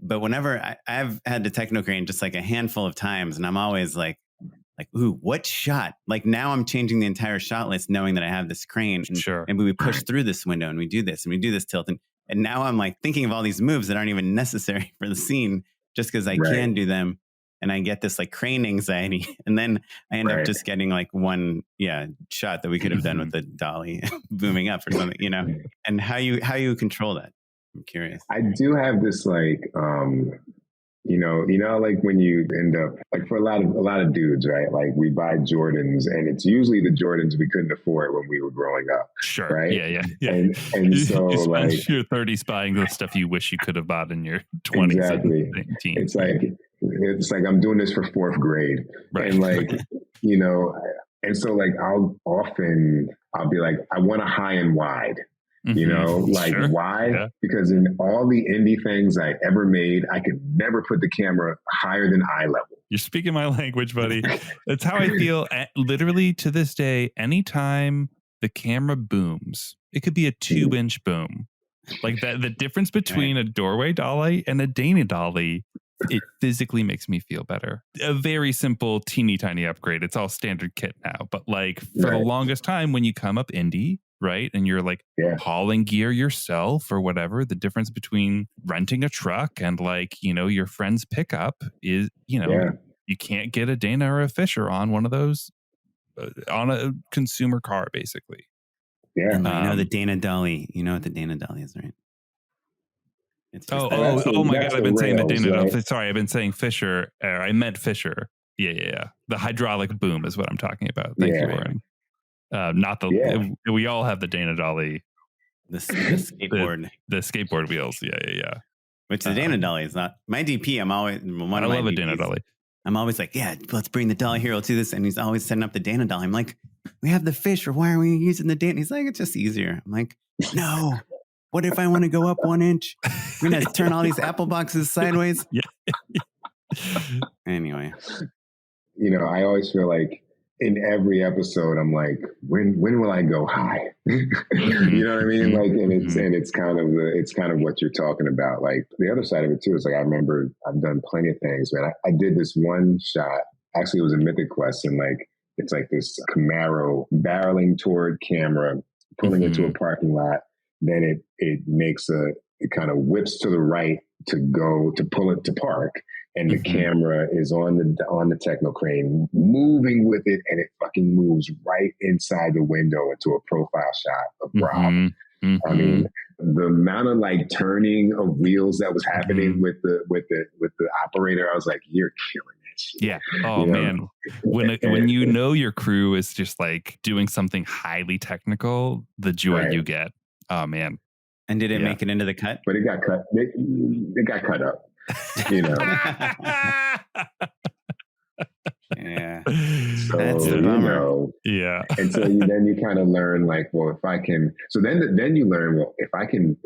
But whenever I've had the techno crane just like a handful of times, and I'm always like, ooh, what shot? Like now I'm changing the entire shot list, knowing that I have this crane. And maybe we push through this window and we do this and we do this tilt. And now I'm like thinking of all these moves that aren't even necessary for the scene just because I can do them. And I get this like crane anxiety. And then I end up just getting like one shot that we could have done with the dolly booming up or something, you know, and how you control that. I'm curious. I do have this like, you know, like when you end up like for a lot of dudes, right? Like we buy Jordans and it's usually the Jordans we couldn't afford when we were growing up. Sure. Right. Yeah. And so you spend like your 30s buying the stuff you wish you could have bought in your 20s. Exactly. And teens. It's like I'm doing this for fourth grade. Right. And like, you know, and so like I'll be like, I want a high and wide. You know, like why? Yeah. Because in all the indie things I ever made, I could never put the camera higher than eye level. You're speaking my language, buddy. That's how I feel literally to this day. Anytime the camera booms, it could be a 2-inch boom. Like that, the difference between a doorway dolly and a Dana dolly, it physically makes me feel better. A very simple, teeny tiny upgrade. It's all standard kit now. But like for the longest time, when you come up indie, right, and you're like hauling gear yourself or whatever, the difference between renting a truck and like, you know, your friend's pickup is, you know, you can't get a Dana or a Fisher on one of those on a consumer car, basically. Yeah. And you know the Dana dolly. You know what the Dana dolly is, right? It's just oh my God! I've been saying the Dana dolly. Sorry, I've been saying Fisher. I meant Fisher. Yeah. The hydraulic boom is what I'm talking about. Thank you, Oren. Not the we all have the Dana dolly, the skateboard, the skateboard wheels. Yeah. Which the Dana dolly is not my DP. I love a Dana dolly. I'm always like, let's bring the dolly here. We'll do this, and he's always setting up the Dana dolly. I'm like, we have the Fish, or why are we using the Dana? He's like, it's just easier. I'm like, no. What if I want to go up 1 inch? We're gonna turn all these apple boxes sideways. Anyway, you know, I always feel like in every episode, I'm like, when will I go high? You know what I mean? Like, and it's kind of what you're talking about. Like the other side of it too is like, I remember I've done plenty of things, man. I did this one shot. Actually, it was a Mythic quest, and like it's like this Camaro barreling toward camera, pulling into a parking lot. Then it makes it kind of whips to the right to pull it to park. And the camera is on the techno crane, moving with it, and it fucking moves right inside the window into a profile shot of Rob. I mean, the amount of like turning of wheels that was happening with the operator, I was like, "You're killing that shit." Yeah. Oh man, when you know your crew is just like doing something highly technical, the joy you get. Oh man. And did it make it into the cut? But it got cut. It got cut up. You know. Yeah. So, That's the you bummer. know, Yeah. and so then you kind of learn like, well, if I can, so then you learn, well, if I can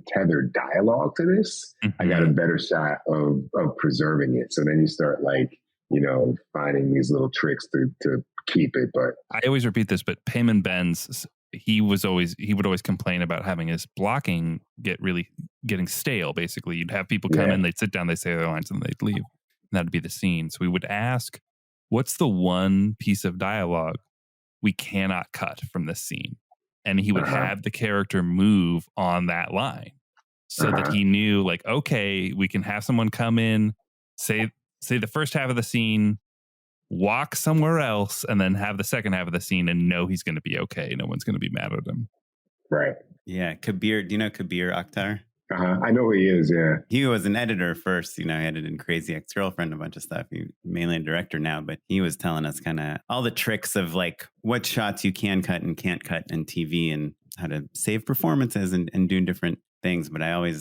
tether dialogue to this, I got a better shot of preserving it. So then you start like, you know, finding these little tricks to keep it. But I always repeat this, but Payman Benz, he would always complain about having his blocking getting stale. Basically, you'd have people come in, they'd sit down, they'd say their lines, and they'd leave. And that'd be the scene. So we would ask, what's the one piece of dialogue we cannot cut from this scene? And he would have the character move on that line so that he knew, like, okay, we can have someone come in, say the first half of the scene, walk somewhere else, and then have the second half of the scene and know he's going to be okay. No one's going to be mad at him. right. Yeah. Kabir, do you know Kabir Akhtar? I know who he is. Yeah. He was an editor first, you know, he edited in Crazy Ex-Girlfriend, a bunch of stuff. He's mainly a director now, but he was telling us kind of all the tricks of like what shots you can cut and can't cut in TV and how to save performances and do different things. But I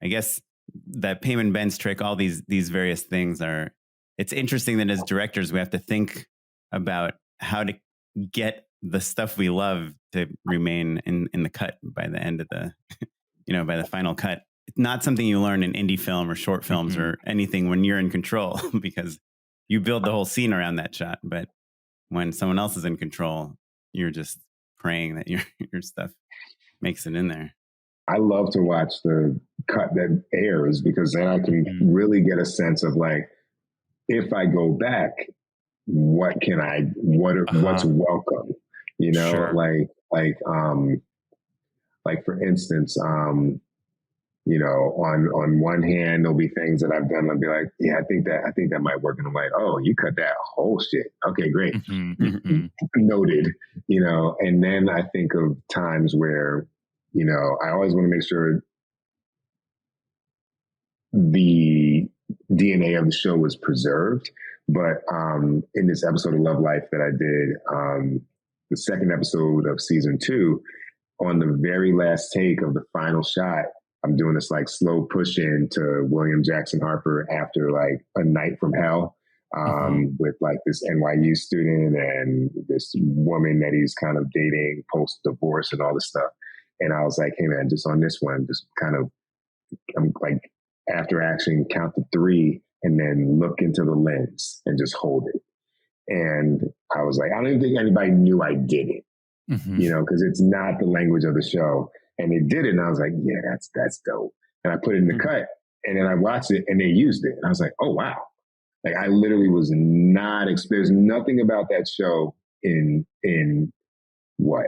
guess that Payman Benz trick, all these various things it's interesting that as directors, we have to think about how to get the stuff we love to remain in the cut by the end of the, by the final cut. It's not something you learn in indie film or short films or anything when you're in control, because you build the whole scene around that shot. But when someone else is in control, you're just praying that your stuff makes it in there. I love to watch the cut that airs, because then I can really get a sense of like, if I go back, what's welcome, you know, Sure. like for instance, you know, on one hand, there'll be things that I've done. I'll be like, yeah, I think that might work. And I'm like, oh, you cut that whole shit. Okay, great. Noted, you know, and then I think of times where, you know, I always want to make sure the DNA of the show was preserved. But in this episode of Love Life that I did, the second episode of season 2, on the very last take of the final shot, I'm doing this like slow push in to William Jackson Harper after like a night from hell, with like this NYU student and this woman that he's kind of dating post divorce and all this stuff. And I was like, hey man, just on this one, just kind of, I'm like, after action, count to 3 and then look into the lens and just hold it. And I was like, I don't even think anybody knew I did it, you know, because it's not the language of the show. And they did it, and I was like, yeah, that's dope. And I put it in the cut, and then I watched it, and they used it. And I was like, oh, wow. Like, I literally was not, there's nothing about that show in what,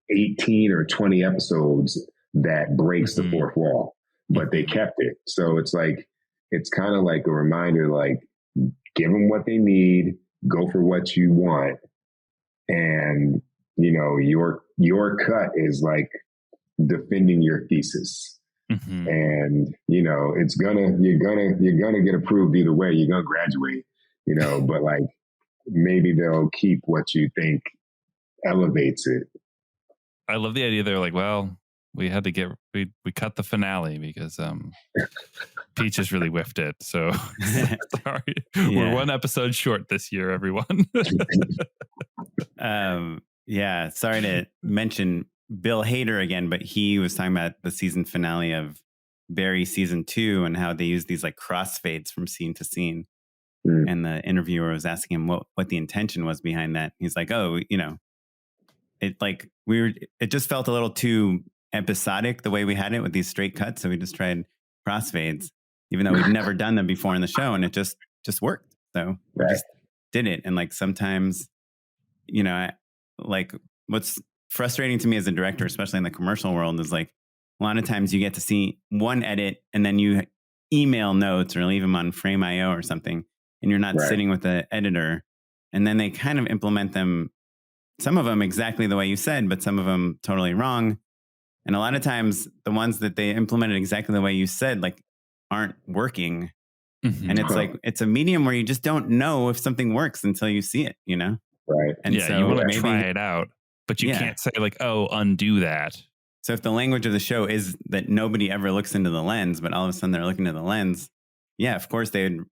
18 or 20 episodes that breaks the fourth wall, but they kept it. So it's like, it's kind of like a reminder, like, give them what they need, go for what you want. And, you know, your cut is like defending your thesis. And, you know, you're gonna get approved either way. You're gonna graduate, you know, but like maybe they'll keep what you think elevates it. I love the idea. They're like, well, we had to we cut the finale because Peach has really whiffed it. So sorry, we're one episode short this year, everyone. Yeah, sorry to mention Bill Hader again, but he was talking about the season finale of Barry season 2 and how they use these like crossfades from scene to scene. And the interviewer was asking him what the intention was behind that. He's like, oh, you know, it just felt a little too episodic the way we had it with these straight cuts. So we just tried crossfades, even though we've never done them before in the show, and it just worked. So we just did it. And like sometimes, you know, like what's frustrating to me as a director, especially in the commercial world, is like a lot of times you get to see one edit and then you email notes or leave them on Frame.io or something, and you're not sitting with the editor, and then they kind of implement them, some of them exactly the way you said, but some of them totally wrong. And a lot of times the ones that they implemented exactly the way you said, like, aren't working. And it's like, it's a medium where you just don't know if something works until you see it, you know? Right. And yeah, so you want to try it out, but you can't say like, oh, undo that. So if the language of the show is that nobody ever looks into the lens, but all of a sudden they're looking into the lens, yeah, of course they would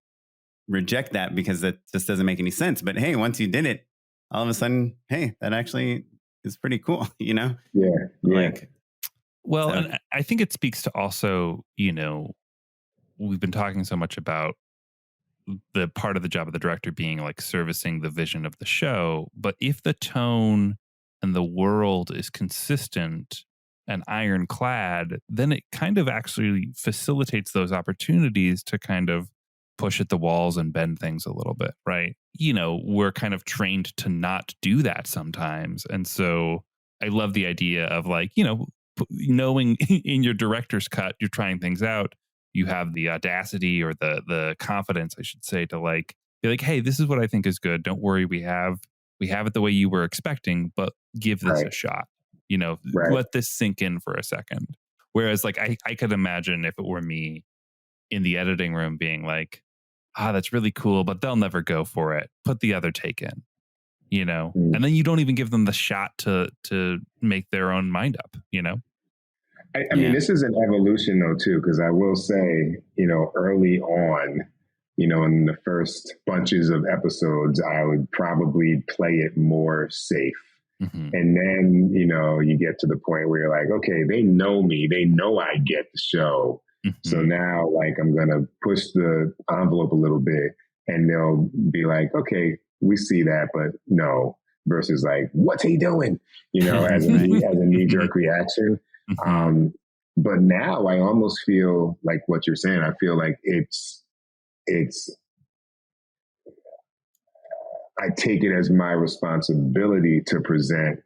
reject that because that just doesn't make any sense. But hey, once you did it, all of a sudden, hey, that actually is pretty cool, you know? Yeah. And I think it speaks to also, we've been talking so much about the part of the job of the director being like servicing the vision of the show. But if the tone and the world is consistent and ironclad, then it kind of actually facilitates those opportunities to kind of push at the walls and bend things a little bit, right? We're kind of trained to not do that sometimes. And so I love the idea of like, knowing in your director's cut, you're trying things out. You have the audacity or the confidence, I should say, to like be like, hey, this is what I think is good. Don't worry, we have it the way you were expecting, but give this a shot. Let this sink in for a second. Whereas like I could imagine if it were me in the editing room being like, that's really cool, but they'll never go for it. Put the other take in, and then you don't even give them the shot to make their own mind up, I mean, this is an evolution though, too, because I will say, early on, in the first bunches of episodes, I would probably play it more safe. Mm-hmm. And then, you get to the point where you're like, okay, they know me. They know I get the show. Mm-hmm. So now, like, I'm going to push the envelope a little bit and they'll be like, okay, we see that, but no, versus like, what's he doing? As a knee-jerk reaction. Mm-hmm. But now I almost feel like what you're saying. I feel like it's I take it as my responsibility to present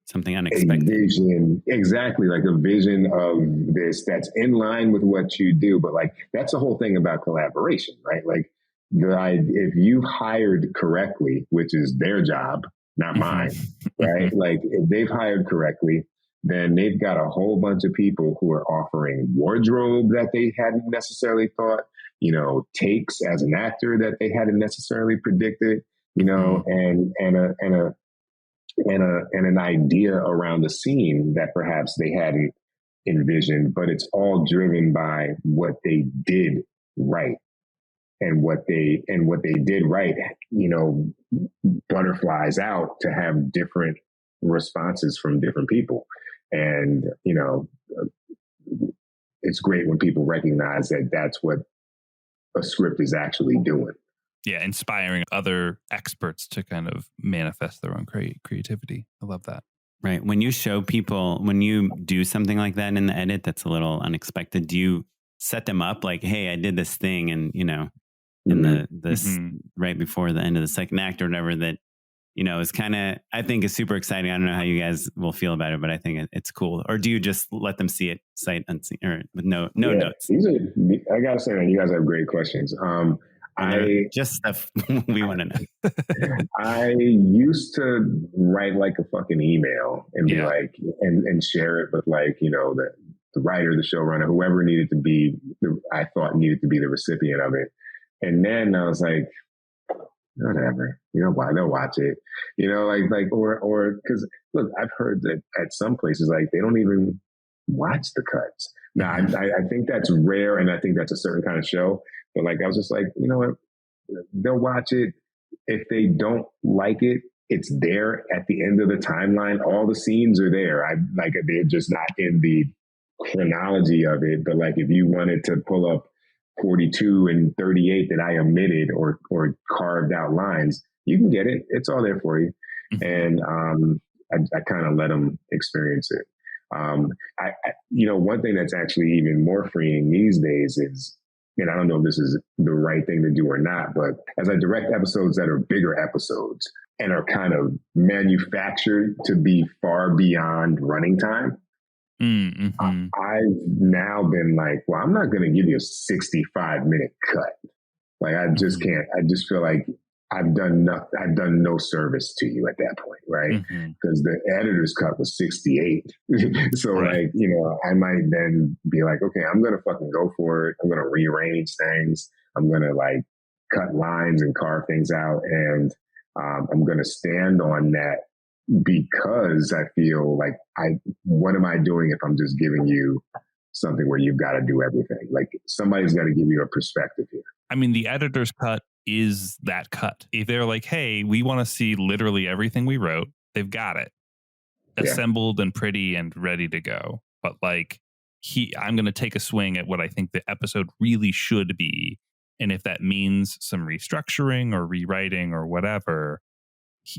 something unexpected. A vision, exactly, like a vision of this that's in line with what you do. But like, that's the whole thing about collaboration, right? Like, if you've hired correctly, which is their job, not mine, right? Like, if they've hired correctly, then they've got a whole bunch of people who are offering wardrobe that they hadn't necessarily thought, takes as an actor that they hadn't necessarily predicted, and an idea around the scene that perhaps they hadn't envisioned, but it's all driven by what they did right. And what they did right, butterflies out to have different responses from different people. And, it's great when people recognize that that's what a script is actually doing. Yeah, inspiring other experts to kind of manifest their own creativity. I love that. Right. When you show people, when you do something like that in the edit that's a little unexpected, do you set them up like, hey, I did this thing and, in this right before the end of the second act or whatever that, is kind of, I think is super exciting. I don't know how you guys will feel about it, but I think it's cool. Or do you just let them see it sight unseen or with no notes? I gotta say, man, you guys have great questions. Just stuff we want to know. I used to write like a fucking email and be like, and share it with like, the writer, the showrunner, whoever I thought needed to be the recipient of it. And then I was like, whatever, why they'll watch it, or because look, I've heard that at some places, like they don't even watch the cuts. Now, I think that's rare. And I think that's a certain kind of show, but like, I was just like, you know what, they'll watch it. If they don't like it, it's there at the end of the timeline. All the scenes are there. They're just not in the chronology of it. But like, if you wanted to pull up 42 and 38 that I omitted or carved out lines, you can get it. It's all there for you. And I kind of let them experience it. One thing that's actually even more freeing these days is, and I don't know if this is the right thing to do or not, but as I direct episodes that are bigger episodes and are kind of manufactured to be far beyond running time, I've now been like, well, I'm not going to give you a 65-minute cut. Like, I just can't. I just feel like I've done no service to you at that point, right? Because the editor's cut was 68. So like, I might then be like, okay, I'm going to fucking go for it. I'm going to rearrange things. I'm going to like cut lines and carve things out. And I'm going to stand on that because I feel like what am I doing if I'm just giving you something where you've got to do everything? Like somebody's got to give you a perspective here. I mean, the editor's cut is that cut. If they're like, hey, we want to see literally everything we wrote, they've got it assembled and pretty and ready to go. But like, I'm going to take a swing at what I think the episode really should be. And if that means some restructuring or rewriting or whatever,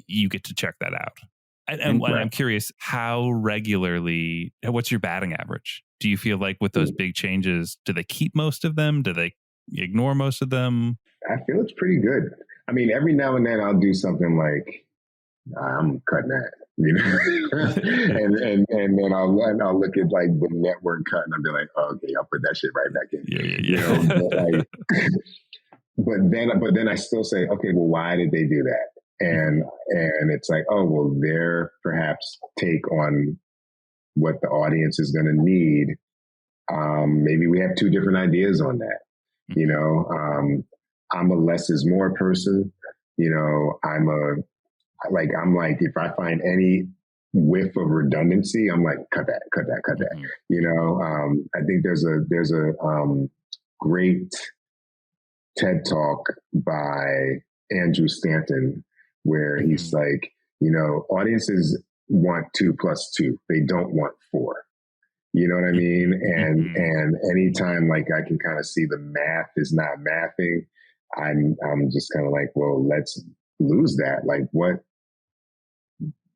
you get to check that out. And I'm curious, how regularly, what's your batting average? Do you feel like with those big changes, do they keep most of them? Do they ignore most of them? I feel it's pretty good. I mean, every now and then I'll do something like, I'm cutting that, you know, and then I'll look at like the network cut and I'll be like, oh, okay, I'll put that shit right back in. Yeah. You know, but then I still say, okay, well, why did they do that? And it's like, oh, well, their perhaps take on what the audience is going to need. Maybe we have two different ideas on that. You know, I'm a less is more person. You know, I'm like, if I find any whiff of redundancy, I'm like, cut that. Mm-hmm. You know, I think there's a great TED talk by Andrew Stanton where he's like, you know, audiences want 2 + 2. They don't want 4. You know what I mean? And anytime like I can kind of see the math is not mathing, I'm just kind of like, well, let's lose that. Like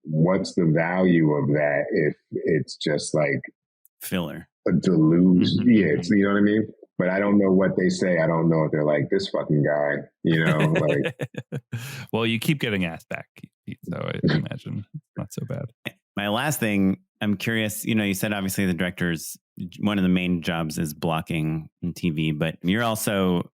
what's the value of that if it's just like filler, a deluge? Yeah, it's, you know what I mean? But I don't know what they say. I don't know if they're like, this fucking guy, you know, like. Well, you keep getting asked back, so I imagine not so bad. My last thing, I'm curious, you know, you said obviously the director's, one of the main jobs is blocking in TV, but you're also,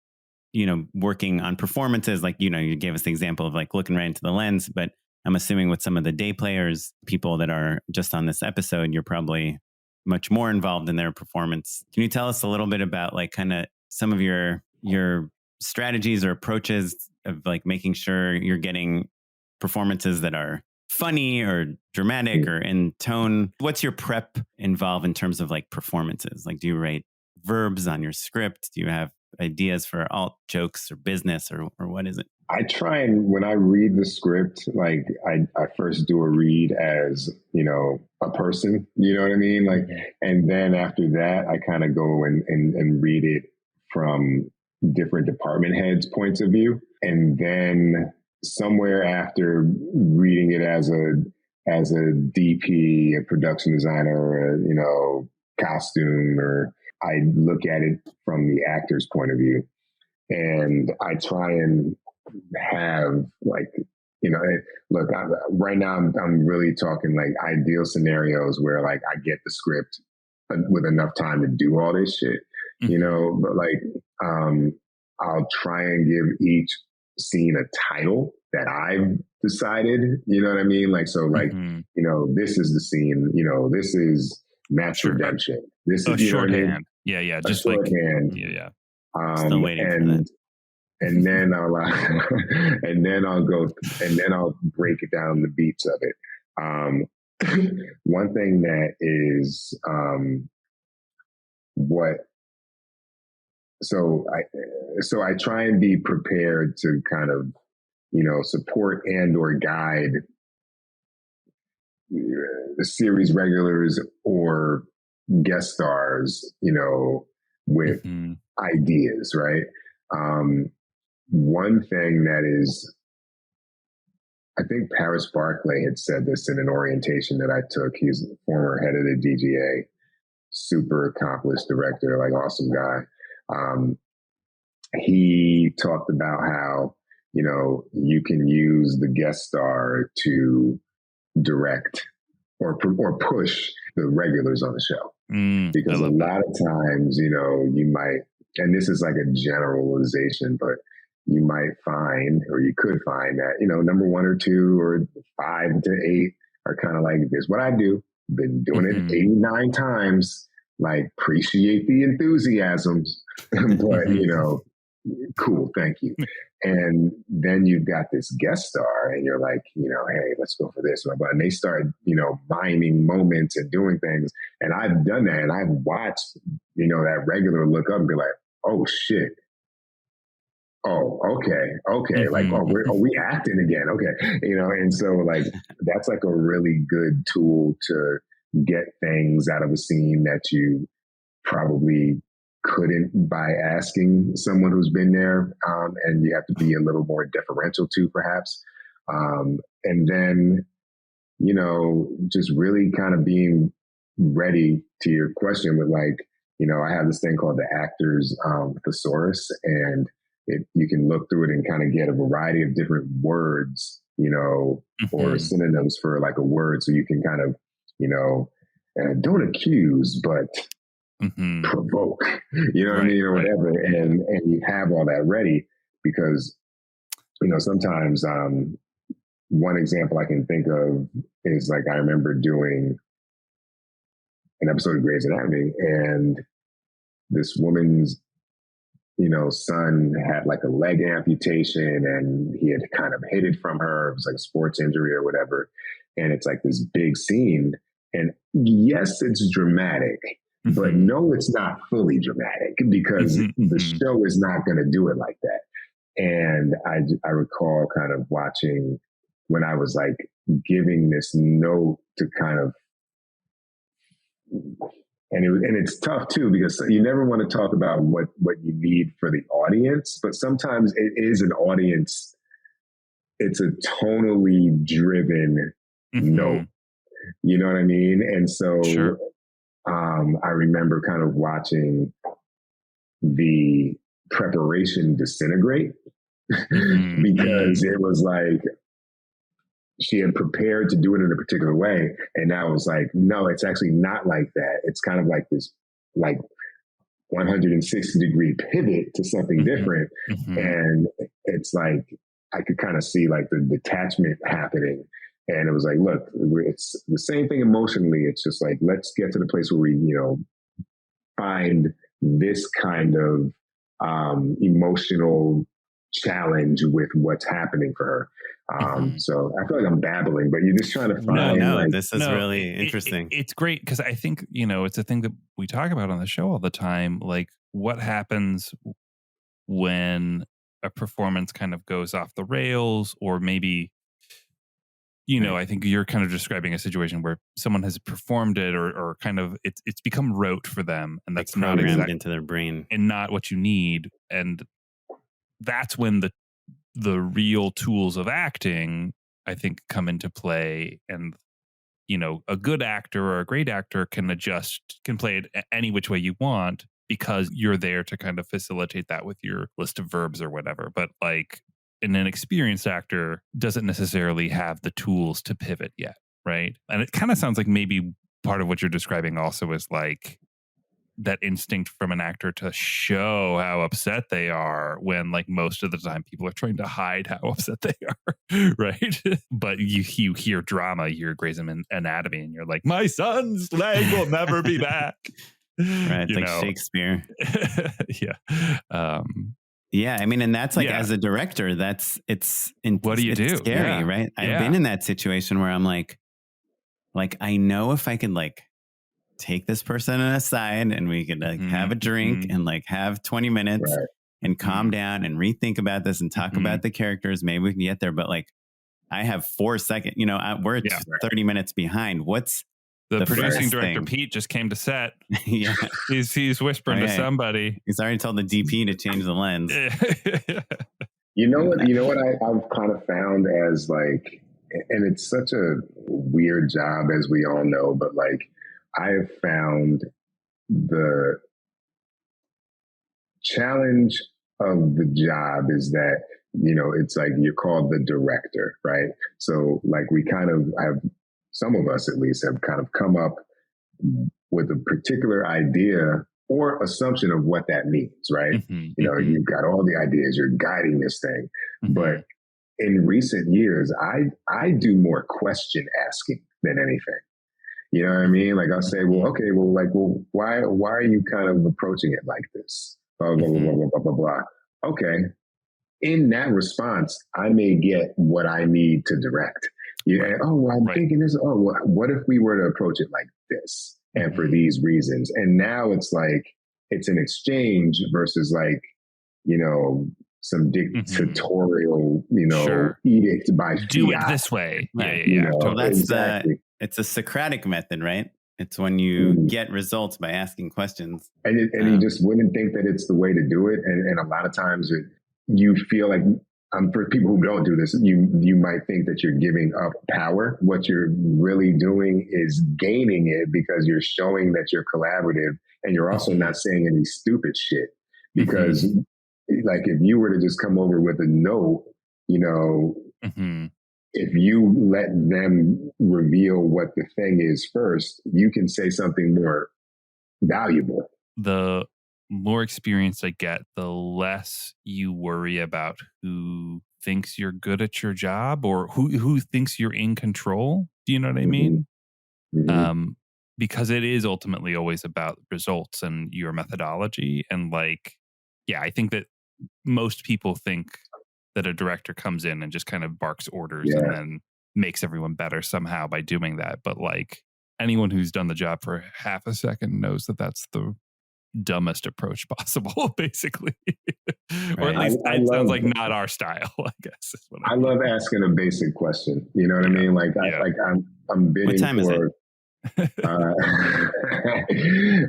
you know, working on performances. Like, you know, you gave us the example of like looking right into the lens, but I'm assuming with some of the day players, people that are just on this episode, you're probably much more involved in their performance. Can you tell us a little bit about like kind of some of your strategies or approaches of like making sure you're getting performances that are funny or dramatic or in tone? What's your prep involved in terms of like performances? Like, do you write verbs on your script? Do you have ideas for alt jokes or business or what is it? I try and when I read the script, like I first do a read as, you know, a person, you know what I mean? Like, and then after that, I kind of go and read it from different department heads' points of view. And then somewhere after reading it as a DP, a production designer, you know, costume, or I look at it from the actor's point of view. And I try and have like, you know, look, right now I'm really talking like ideal scenarios where like I get the script with enough time to do all this shit, you know, but like, I'll try and give each scene a title that I've decided, you know what I mean? Like, so like, you know, this is the scene, you know, this is Matt's redemption. This is shorthand. Yeah. Just shorthand. Like, yeah. Still waiting for that. And then I'll break it down the beats of it. One thing that is so I try and be prepared to kind of, you know, support and or guide the series regulars or guest stars, you know, with ideas, right? One thing that is, I think Paris Barclay had said this in an orientation that I took. He's the former head of the DGA, super accomplished director, like awesome guy. He talked about how, you know, you can use the guest star to direct or push the regulars on the show. Because a lot of times, you know, you might, and this is like a generalization, but you might find, or you could find that, you know, number 1 or 2 or 5 to 8 are kind of like, this is what I do. Been doing it 89 times. Like, appreciate the enthusiasms, but you know, cool, thank you. And then you've got this guest star and you're like, hey, let's go for this. And they start, miming moments and doing things. And I've done that and I've watched, that regular look up and be like, oh shit. Oh, okay. Like, are we acting again? Okay. And so like, that's like a really good tool to get things out of a scene that you probably couldn't by asking someone who's been there. And you have to be a little more deferential to perhaps. And then, just really kind of being ready to your question with like, I have this thing called the actor's thesaurus, and you can look through it and kind of get a variety of different words, or synonyms for like a word. So you can kind of, don't accuse, but provoke, what I mean, or whatever. And you have all that ready because, sometimes one example I can think of is like, I remember doing an episode of Grey's Anatomy, and this woman's, son had like a leg amputation and he had kind of hid it from her. It was like a sports injury or whatever. And it's like this big scene. And yes, it's dramatic, but no, it's not fully dramatic because the show is not going to do it like that. And I recall kind of watching when I was like giving this note to kind of, and it's tough too, because you never want to talk about what you need for the audience, but sometimes it is an audience. It's a tonally driven note. You know what I mean? And so I remember kind of watching the preparation disintegrate because it was like, she had prepared to do it in a particular way. And now it was like, no, it's actually not like that. It's kind of like this, like 160-degree pivot to something different. And it's like, I could kind of see like the detachment happening. And it was like, look, it's the same thing emotionally. It's just like, let's get to the place where we, find this kind of emotional challenge with what's happening for her. So I feel like I'm babbling, but you're just trying to find. This is really interesting. It's great because I think, it's a thing that we talk about on the show all the time. Like what happens when a performance kind of goes off the rails, or maybe, I think you're kind of describing a situation where someone has performed it or kind of it's become rote for them, and that's not programmed into their brain and not what you need. And that's when the real tools of acting, I think, come into play. And, a good actor or a great actor can play it any which way you want because you're there to kind of facilitate that with your list of verbs or whatever. But like an inexperienced actor doesn't necessarily have the tools to pivot yet. Right. And it kind of sounds like maybe part of what you're describing also is like that instinct from an actor to show how upset they are when like most of the time people are trying to hide how upset they are. Right. But you hear drama, you hear Grey's Anatomy, and you're like, my son's leg will never be back. Right. It's like Shakespeare. Yeah. Yeah. I mean, and that's like, as a director, what do you do? Scary, right? I've been in that situation where I'm like, I know if I could like take this person aside and we could like have a drink and like have 20 minutes and calm down and rethink about this and talk about the characters, maybe we can get there. But like, I have 4 seconds, we're 30 minutes behind. What's the producing director, Pete, just came to set. Yeah. He's whispering to somebody. He's already told the DP to change the lens. You know what I've kind of found as like, and it's such a weird job, as we all know, but like, I have found the challenge of the job is that, it's like you're called the director, right? So like we kind of have, some of us at least have kind of come up with a particular idea or assumption of what that means, right? You've got all the ideas, you're guiding this thing. But in recent years, I do more question asking than anything. You know what I mean? Like I'll say, well, okay, well, why are you kind of approaching it like this? Blah, blah, blah, blah, blah, blah, blah. okay, in that response, I may get what I need to direct. Yeah. Right. Oh, well, I'm thinking this. Oh, well, what if we were to approach it like this and for these reasons? And now it's like, it's an exchange versus like, some dictatorial, edict by fiat. Do it this way. Right. Yeah. Well, that's exactly. It's a Socratic method, right? It's when you get results by asking questions. And you just wouldn't think that it's the way to do it. And a lot of times you feel like, for people who don't do this, you might think that you're giving up power. What you're really doing is gaining it because you're showing that you're collaborative, and you're also not saying any stupid shit. Because like if you were to just come over with a note, if you let them reveal what the thing is first, you can say something more valuable. The more experience I get, the less you worry about who thinks you're good at your job or who thinks you're in control. Do you know what I mean? Because it is ultimately always about results and your methodology. And like, yeah, I think that most people think that a director comes in and just kind of barks orders and then makes everyone better somehow by doing that. But like anyone who's done the job for half a second knows that that's the dumbest approach possible, basically. Or at least it sounds like not our style, I guess. I love asking a basic question. You know what I mean? Like, I'm bidding what time for. Is it?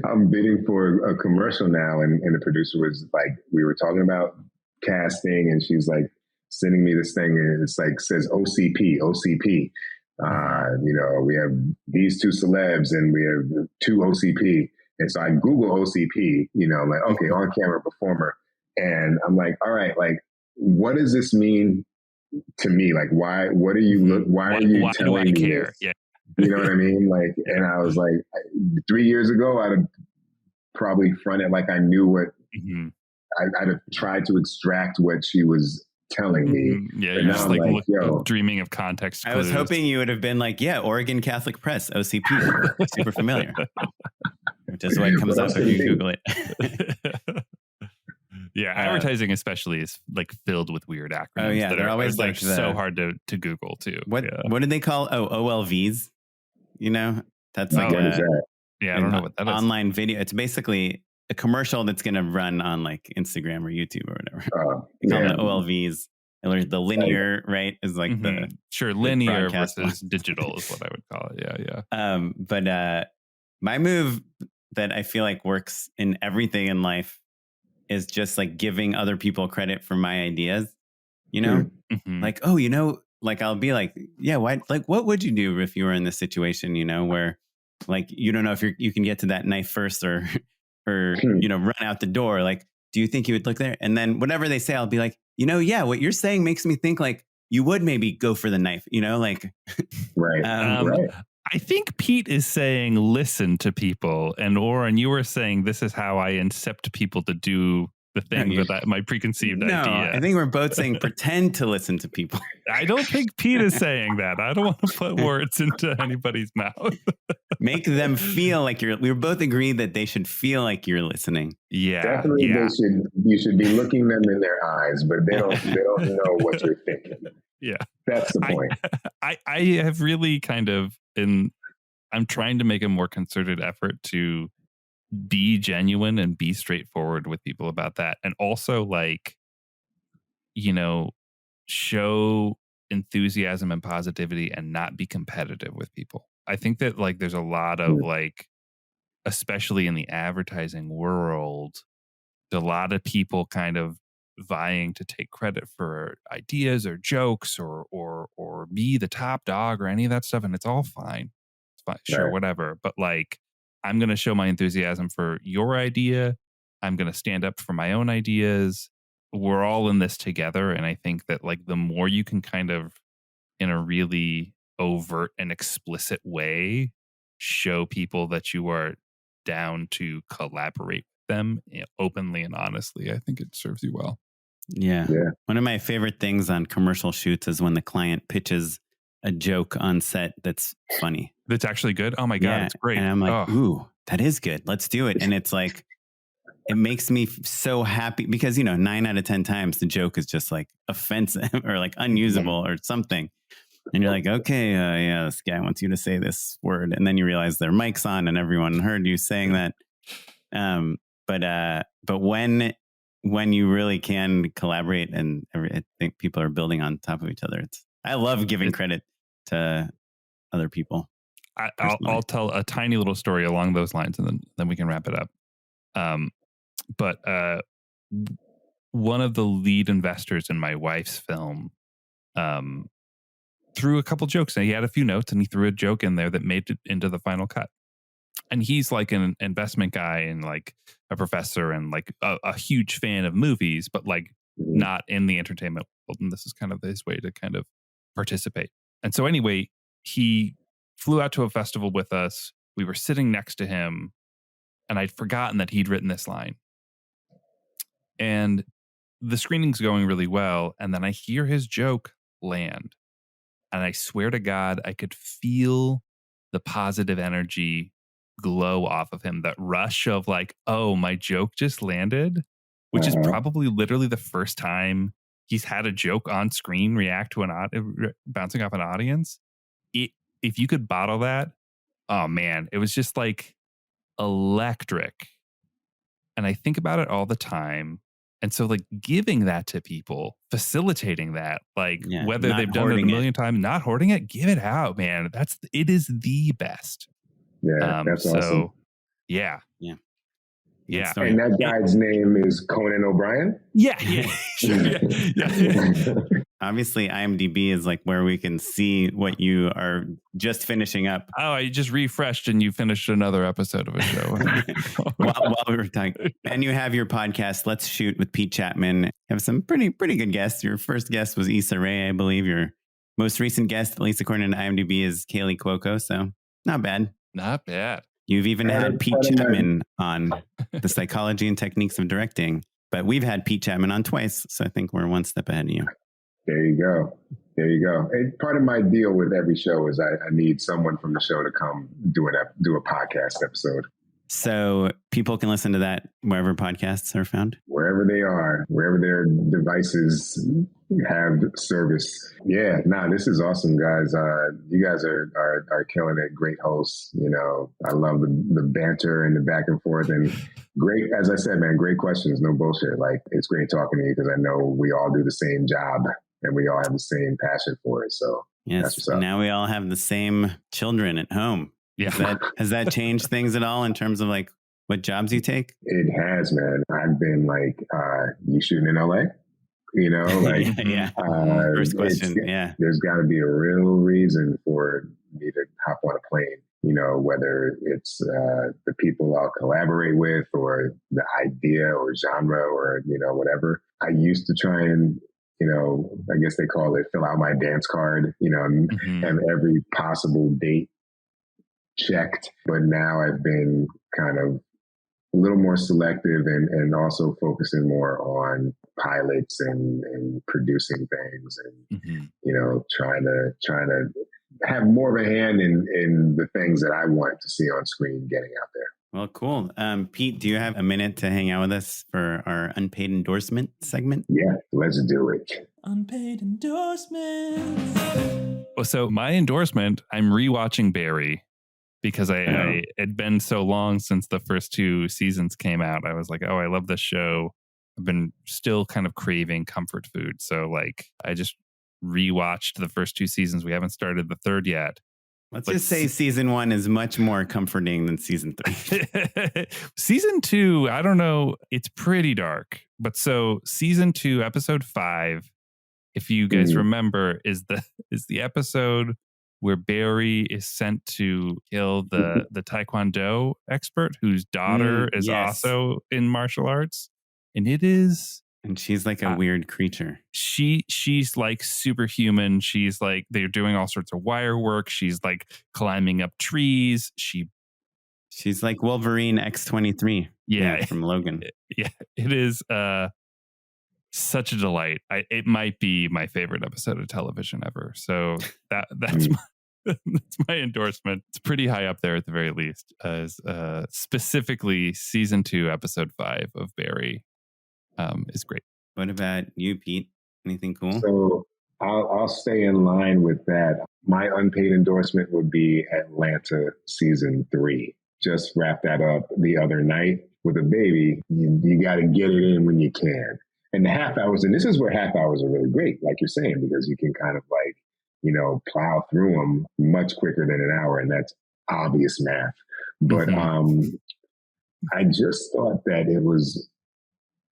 I'm bidding for a commercial now, and the producer was like, we were talking about casting, and she's like sending me this thing, and it's like says OCP. We have these two celebs, and we have two OCP. And so I Google OCP, I'm like, okay, on camera performer. And I'm like, all right, like, what does this mean to me? Like, why are you telling me this? Yeah. You know what I mean? Like, and I was like, 3 years ago, I'd have probably fronted like I knew what, I'd have tried to extract what she was telling me. Yeah, you're just like dreaming of context clues. I was hoping you would have been like, Oregon Catholic Press, OCP, super familiar. Which is what comes up if you Google it. Yeah, advertising especially is like filled with weird acronyms. Oh yeah, they're always like so hard to Google too. What did they call? OLVs. That's like what is that? Yeah, I don't know what that is. Online video. It's basically a commercial that's going to run on like Instagram or YouTube or whatever. They call them the OLVs. The linear, right, is like linear versus digital is what I would call it. Yeah. But my move that I feel like works in everything in life is just like giving other people credit for my ideas, like, like I'll be like, what would you do if you were in this situation, where like, you don't know if you can get to that knife first or, run out the door. Like, do you think you would look there? And then whatever they say, I'll be like, what you're saying makes me think like you would maybe go for the knife, like, right. Right. I think Pete is saying listen to people, and Oren, you were saying this is how I incept people to do the thing that my preconceived idea. I think we're both saying pretend to listen to people. I don't think Pete is saying that. I don't want to put words into anybody's mouth. Make them feel like we both agree that they should feel like you're listening. Yeah, definitely. Yeah. You should be looking them in their eyes, but they don't know what you're thinking. Yeah, that's the point. I have really kind of I'm trying to make a more concerted effort to be genuine and be straightforward with people about that. And also like, show enthusiasm and positivity and not be competitive with people. I think that like, there's a lot of like, especially in the advertising world, a lot of people kind of vying to take credit for ideas or jokes or be the top dog or any of that stuff. And it's all fine. It's fine. Sure. Right. Whatever. But like, I'm going to show my enthusiasm for your idea. I'm going to stand up for my own ideas. We're all in this together. And I think that like the more you can kind of in a really overt and explicit way, show people that you are down to collaborate with them openly and honestly, I think it serves you well. Yeah. One of my favorite things on commercial shoots is when the client pitches a joke on set that's funny. That's actually good. Oh my God, it's great. And I'm like, ooh, that is good. Let's do it. And it's like, it makes me so happy because, 9 out of 10 times the joke is just like offensive or like unusable or something. And you're like, okay, yeah, this guy wants you to say this word. And then you realize their mic's on and everyone heard you saying that. But when you really can collaborate and I think people are building on top of each other, I love giving credit to other people. I'll tell a tiny little story along those lines, and then we can wrap it up. But one of the lead investors in my wife's film threw a couple jokes, and he had a few notes, and he threw a joke in there that made it into the final cut. And he's like an investment guy and like a professor and like a huge fan of movies, but like not in the entertainment world. And this is kind of his way to kind of participate. And so anyway, he flew out to a festival with us. We were sitting next to him, and I'd forgotten that he'd written this line. And the screening's going really well. And then I hear his joke land. And I swear to God, I could feel the positive energy glow off of him. That rush of like, oh, my joke just landed, which is probably literally the first time he's had a joke on screen react to bouncing off an audience. If you could bottle that, oh man, it was just like electric. And I think about it all the time. And so like giving that to people, facilitating that, like whether they've done it a million times, not hoarding it, give it out, man. It is the best. Yeah, that's awesome. Yeah. And that guy's name is Conan O'Brien? Yeah. Obviously, IMDb is like where we can see what you are just finishing up. Oh, I just refreshed and you finished another episode of a show. while we were talking. And you have your podcast, Let's Shoot with Pete Chatmon. You have some pretty good guests. Your first guest was Issa Rae, I believe. Your most recent guest, at least according to IMDb, is Kaylee Cuoco. So not bad. Not bad. You've even had Pete Chatmon on the psychology and techniques of directing, but we've had Pete Chatmon on twice. So I think we're one step ahead of you. There you go. And part of my deal with every show is I need someone from the show to come do a podcast episode. So people can listen to that wherever podcasts are found? Wherever they are, wherever their devices have service. Yeah, this is awesome, guys. You guys are killing it. Great hosts. I love the banter and the back and forth, and great, as I said, man, great questions. No bullshit. Like, it's great talking to you because I know we all do the same job and we all have the same passion for it. So yes, that's what's up. Now we all have the same children at home. Yeah. Has that changed things at all in terms of like what jobs you take? It has, man. I've been like, you shooting in LA? First question. There's got to be a real reason for me to hop on a plane, whether it's the people I'll collaborate with or the idea or genre or, whatever. I used to try and, I guess they call it fill out my dance card, and every possible date checked. But now I've been kind of a little more selective and also focusing more on pilots and producing things and, trying to have more of a hand in the things that I want to see on screen getting out there. Well, cool. Pete, do you have a minute to hang out with us for our unpaid endorsement segment? Yeah, let's do it. Unpaid endorsements. Well, so my endorsement, I'm rewatching Barry because I had been so long since the first 2 seasons came out. I was like, oh, I love this show. I've been still kind of craving comfort food. So like, I just rewatched the first 2 seasons. We haven't started the third yet. Let's just say season 1 is much more comforting than season 3. Season 2, I don't know. It's pretty dark. But so season 2, episode 5, if you guys remember, is the episode where Barry is sent to kill the Taekwondo expert whose daughter is also in martial arts. And it is... And she's like a weird creature. She's like superhuman. She's like, they're doing all sorts of wire work. She's like climbing up trees. She's like Wolverine X-23. Yeah. From Logan. Yeah. It is such a delight. It might be my favorite episode of television ever. So that's That's my endorsement. It's pretty high up there at the very least. As specifically, season 2, episode 5 of Barry is great. What about you, Pete? Anything cool? So I'll stay in line with that. My unpaid endorsement would be Atlanta season 3. Just wrapped that up the other night. With a baby, you got to get it in when you can. And the half hours, and this is where half hours are really great, like you're saying, because you can kind of like, plow through them much quicker than an hour. And that's obvious math. But I just thought that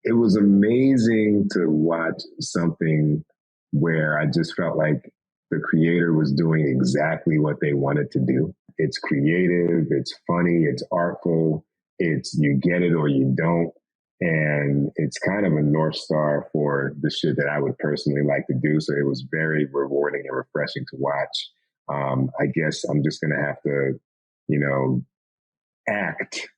it was amazing to watch something where I just felt like the creator was doing exactly what they wanted to do. It's creative, it's funny, it's artful, it's you get it or you don't. And it's kind of a North Star for the shit that I would personally like to do. So it was very rewarding and refreshing to watch. I guess I'm just going to have to, act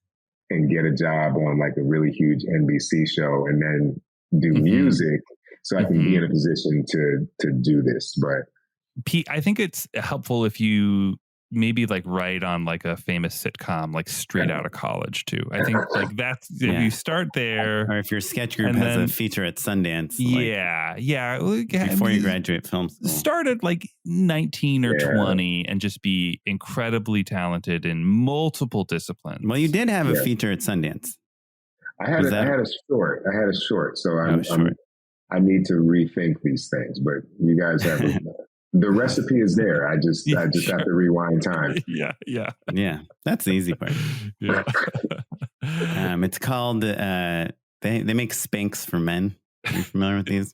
and get a job on like a really huge NBC show and then do music so I can be in a position to do this. But Pete, I think it's helpful if you maybe like write on like a famous sitcom, like straight out of college too. I think like that's, if you start there. Or if your sketch group has a feature at Sundance. Before you graduate film school. Start at like 19 or 20 and just be incredibly talented in multiple disciplines. Well, you did have a feature at Sundance. I had a short. So I need to rethink these things, but you guys have the recipe is there. I just have to rewind time. Yeah. That's the easy part. It's called, they make Spanx for men. Are you familiar with these?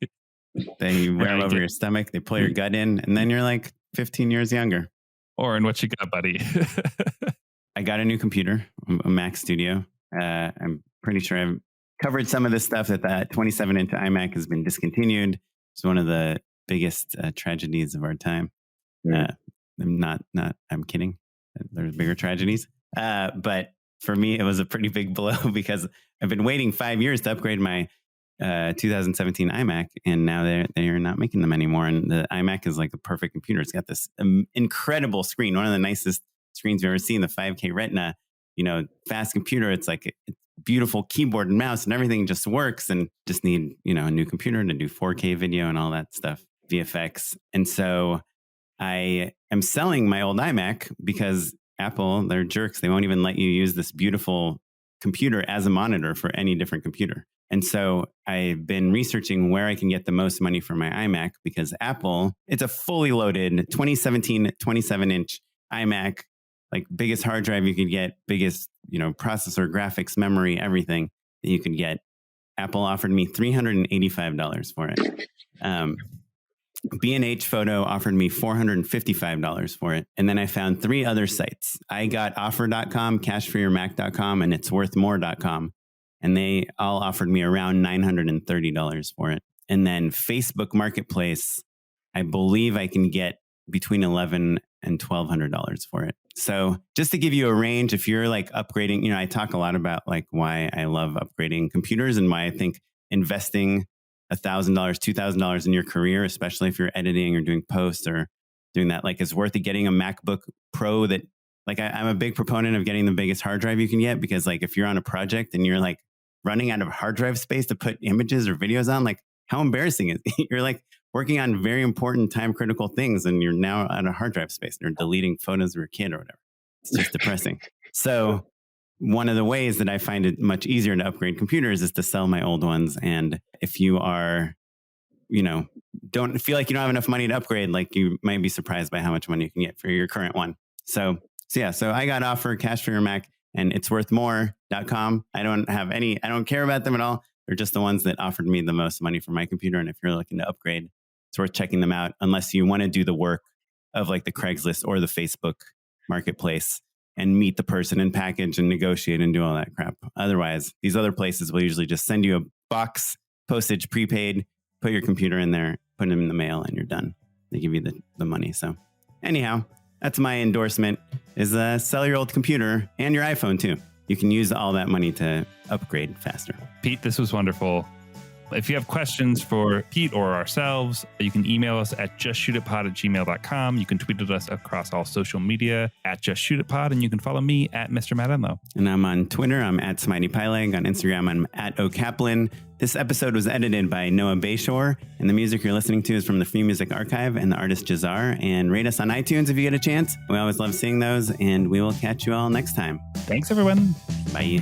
They wear them over your stomach. They pull your gut in and then you're like 15 years younger. Oren, what you got, buddy? I got a new computer, a Mac Studio. I'm pretty sure I've covered some of this stuff that 27-inch iMac has been discontinued. It's one of the biggest tragedies of our time. I'm kidding. There's bigger tragedies. But for me, it was a pretty big blow because I've been waiting 5 years to upgrade my 2017 iMac, and now they're not making them anymore. And the iMac is like a perfect computer. It's got this incredible screen, one of the nicest screens we've ever seen, the 5K Retina, fast computer. It's like it's beautiful keyboard and mouse and everything just works, and just need, a new computer to do 4K video and all that stuff, VFX. And so I am selling my old iMac because Apple, they're jerks. They won't even let you use this beautiful computer as a monitor for any different computer. And so I've been researching where I can get the most money for my iMac, because Apple, it's a fully loaded 2017 27-inch iMac, like biggest hard drive you could get, biggest, processor, graphics, memory, everything that you could get. Apple offered me $385 for it. B&H Photo offered me $455 for it. And then I found 3 other sites. I got offer.com, cashforyourmac.com, and itsworthmore.com. And they all offered me around $930 for it. And then Facebook Marketplace, I believe I can get between $1,100 and $1,200 for it. So just to give you a range, if you're like upgrading, I talk a lot about like why I love upgrading computers and why I think investing $1,000, $2,000 in your career, especially if you're editing or doing posts or doing that, like, is worth it. Getting a MacBook Pro that, like, I'm a big proponent of getting the biggest hard drive you can get, because like if you're on a project and you're like running out of hard drive space to put images or videos on, like how embarrassing is it? You're like working on very important time critical things and you're now out of hard drive space. You're deleting photos of your kid or whatever. It's just depressing. So one of the ways that I find it much easier to upgrade computers is to sell my old ones. And if you are, don't feel like you don't have enough money to upgrade, like you might be surprised by how much money you can get for your current one. So I got offer Cash for Your Mac and itsworthmore.com. I don't care about them at all. They're just the ones that offered me the most money for my computer. And if you're looking to upgrade, it's worth checking them out, unless you want to do the work of like the Craigslist or the Facebook Marketplace and meet the person and package and negotiate and do all that crap. Otherwise, these other places will usually just send you a box, postage prepaid, put your computer in there, put them in the mail, and you're done. They give you the money. So anyhow, that's my endorsement, is sell your old computer and your iPhone too. You can use all that money to upgrade faster. Pete, this was wonderful. If you have questions for Pete or ourselves, you can email us at justshootitpod@gmail.com. You can tweet at us across all social media at justshootitpod, and you can follow me at Mr. Matt Enlow. And I'm on Twitter. I'm at SmiteyPyleg. On Instagram, I'm at Kaplan. This episode was edited by Noah Bayshore, and the music you're listening to is from the Free Music Archive and the artist Jazar. And rate us on iTunes if you get a chance. We always love seeing those, and we will catch you all next time. Thanks, everyone. Bye.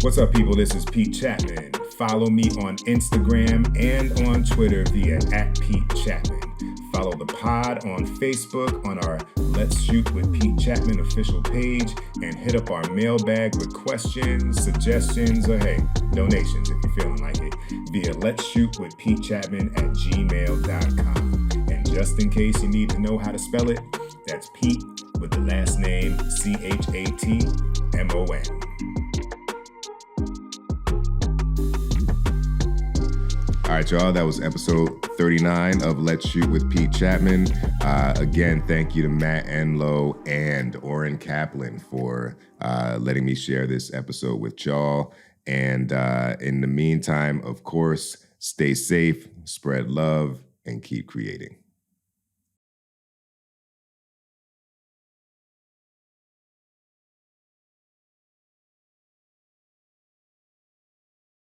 What's up, people? This is Pete Chatmon. Follow me on Instagram and on Twitter via @PeteChatmon. Follow the pod on Facebook on our Let's Shoot with Pete Chatmon official page, and hit up our mailbag with questions, suggestions, or hey, donations if you're feeling like it via Let's Shoot with Pete Chatmon @gmail.com. And just in case you need to know how to spell it, that's Pete with the last name Chatmon. All right, y'all, that was episode 39 of Let's Shoot with Pete Chatmon. Again, thank you to Matt Enlow and Oren Kaplan for letting me share this episode with y'all. And in the meantime, of course, stay safe, spread love, and keep creating.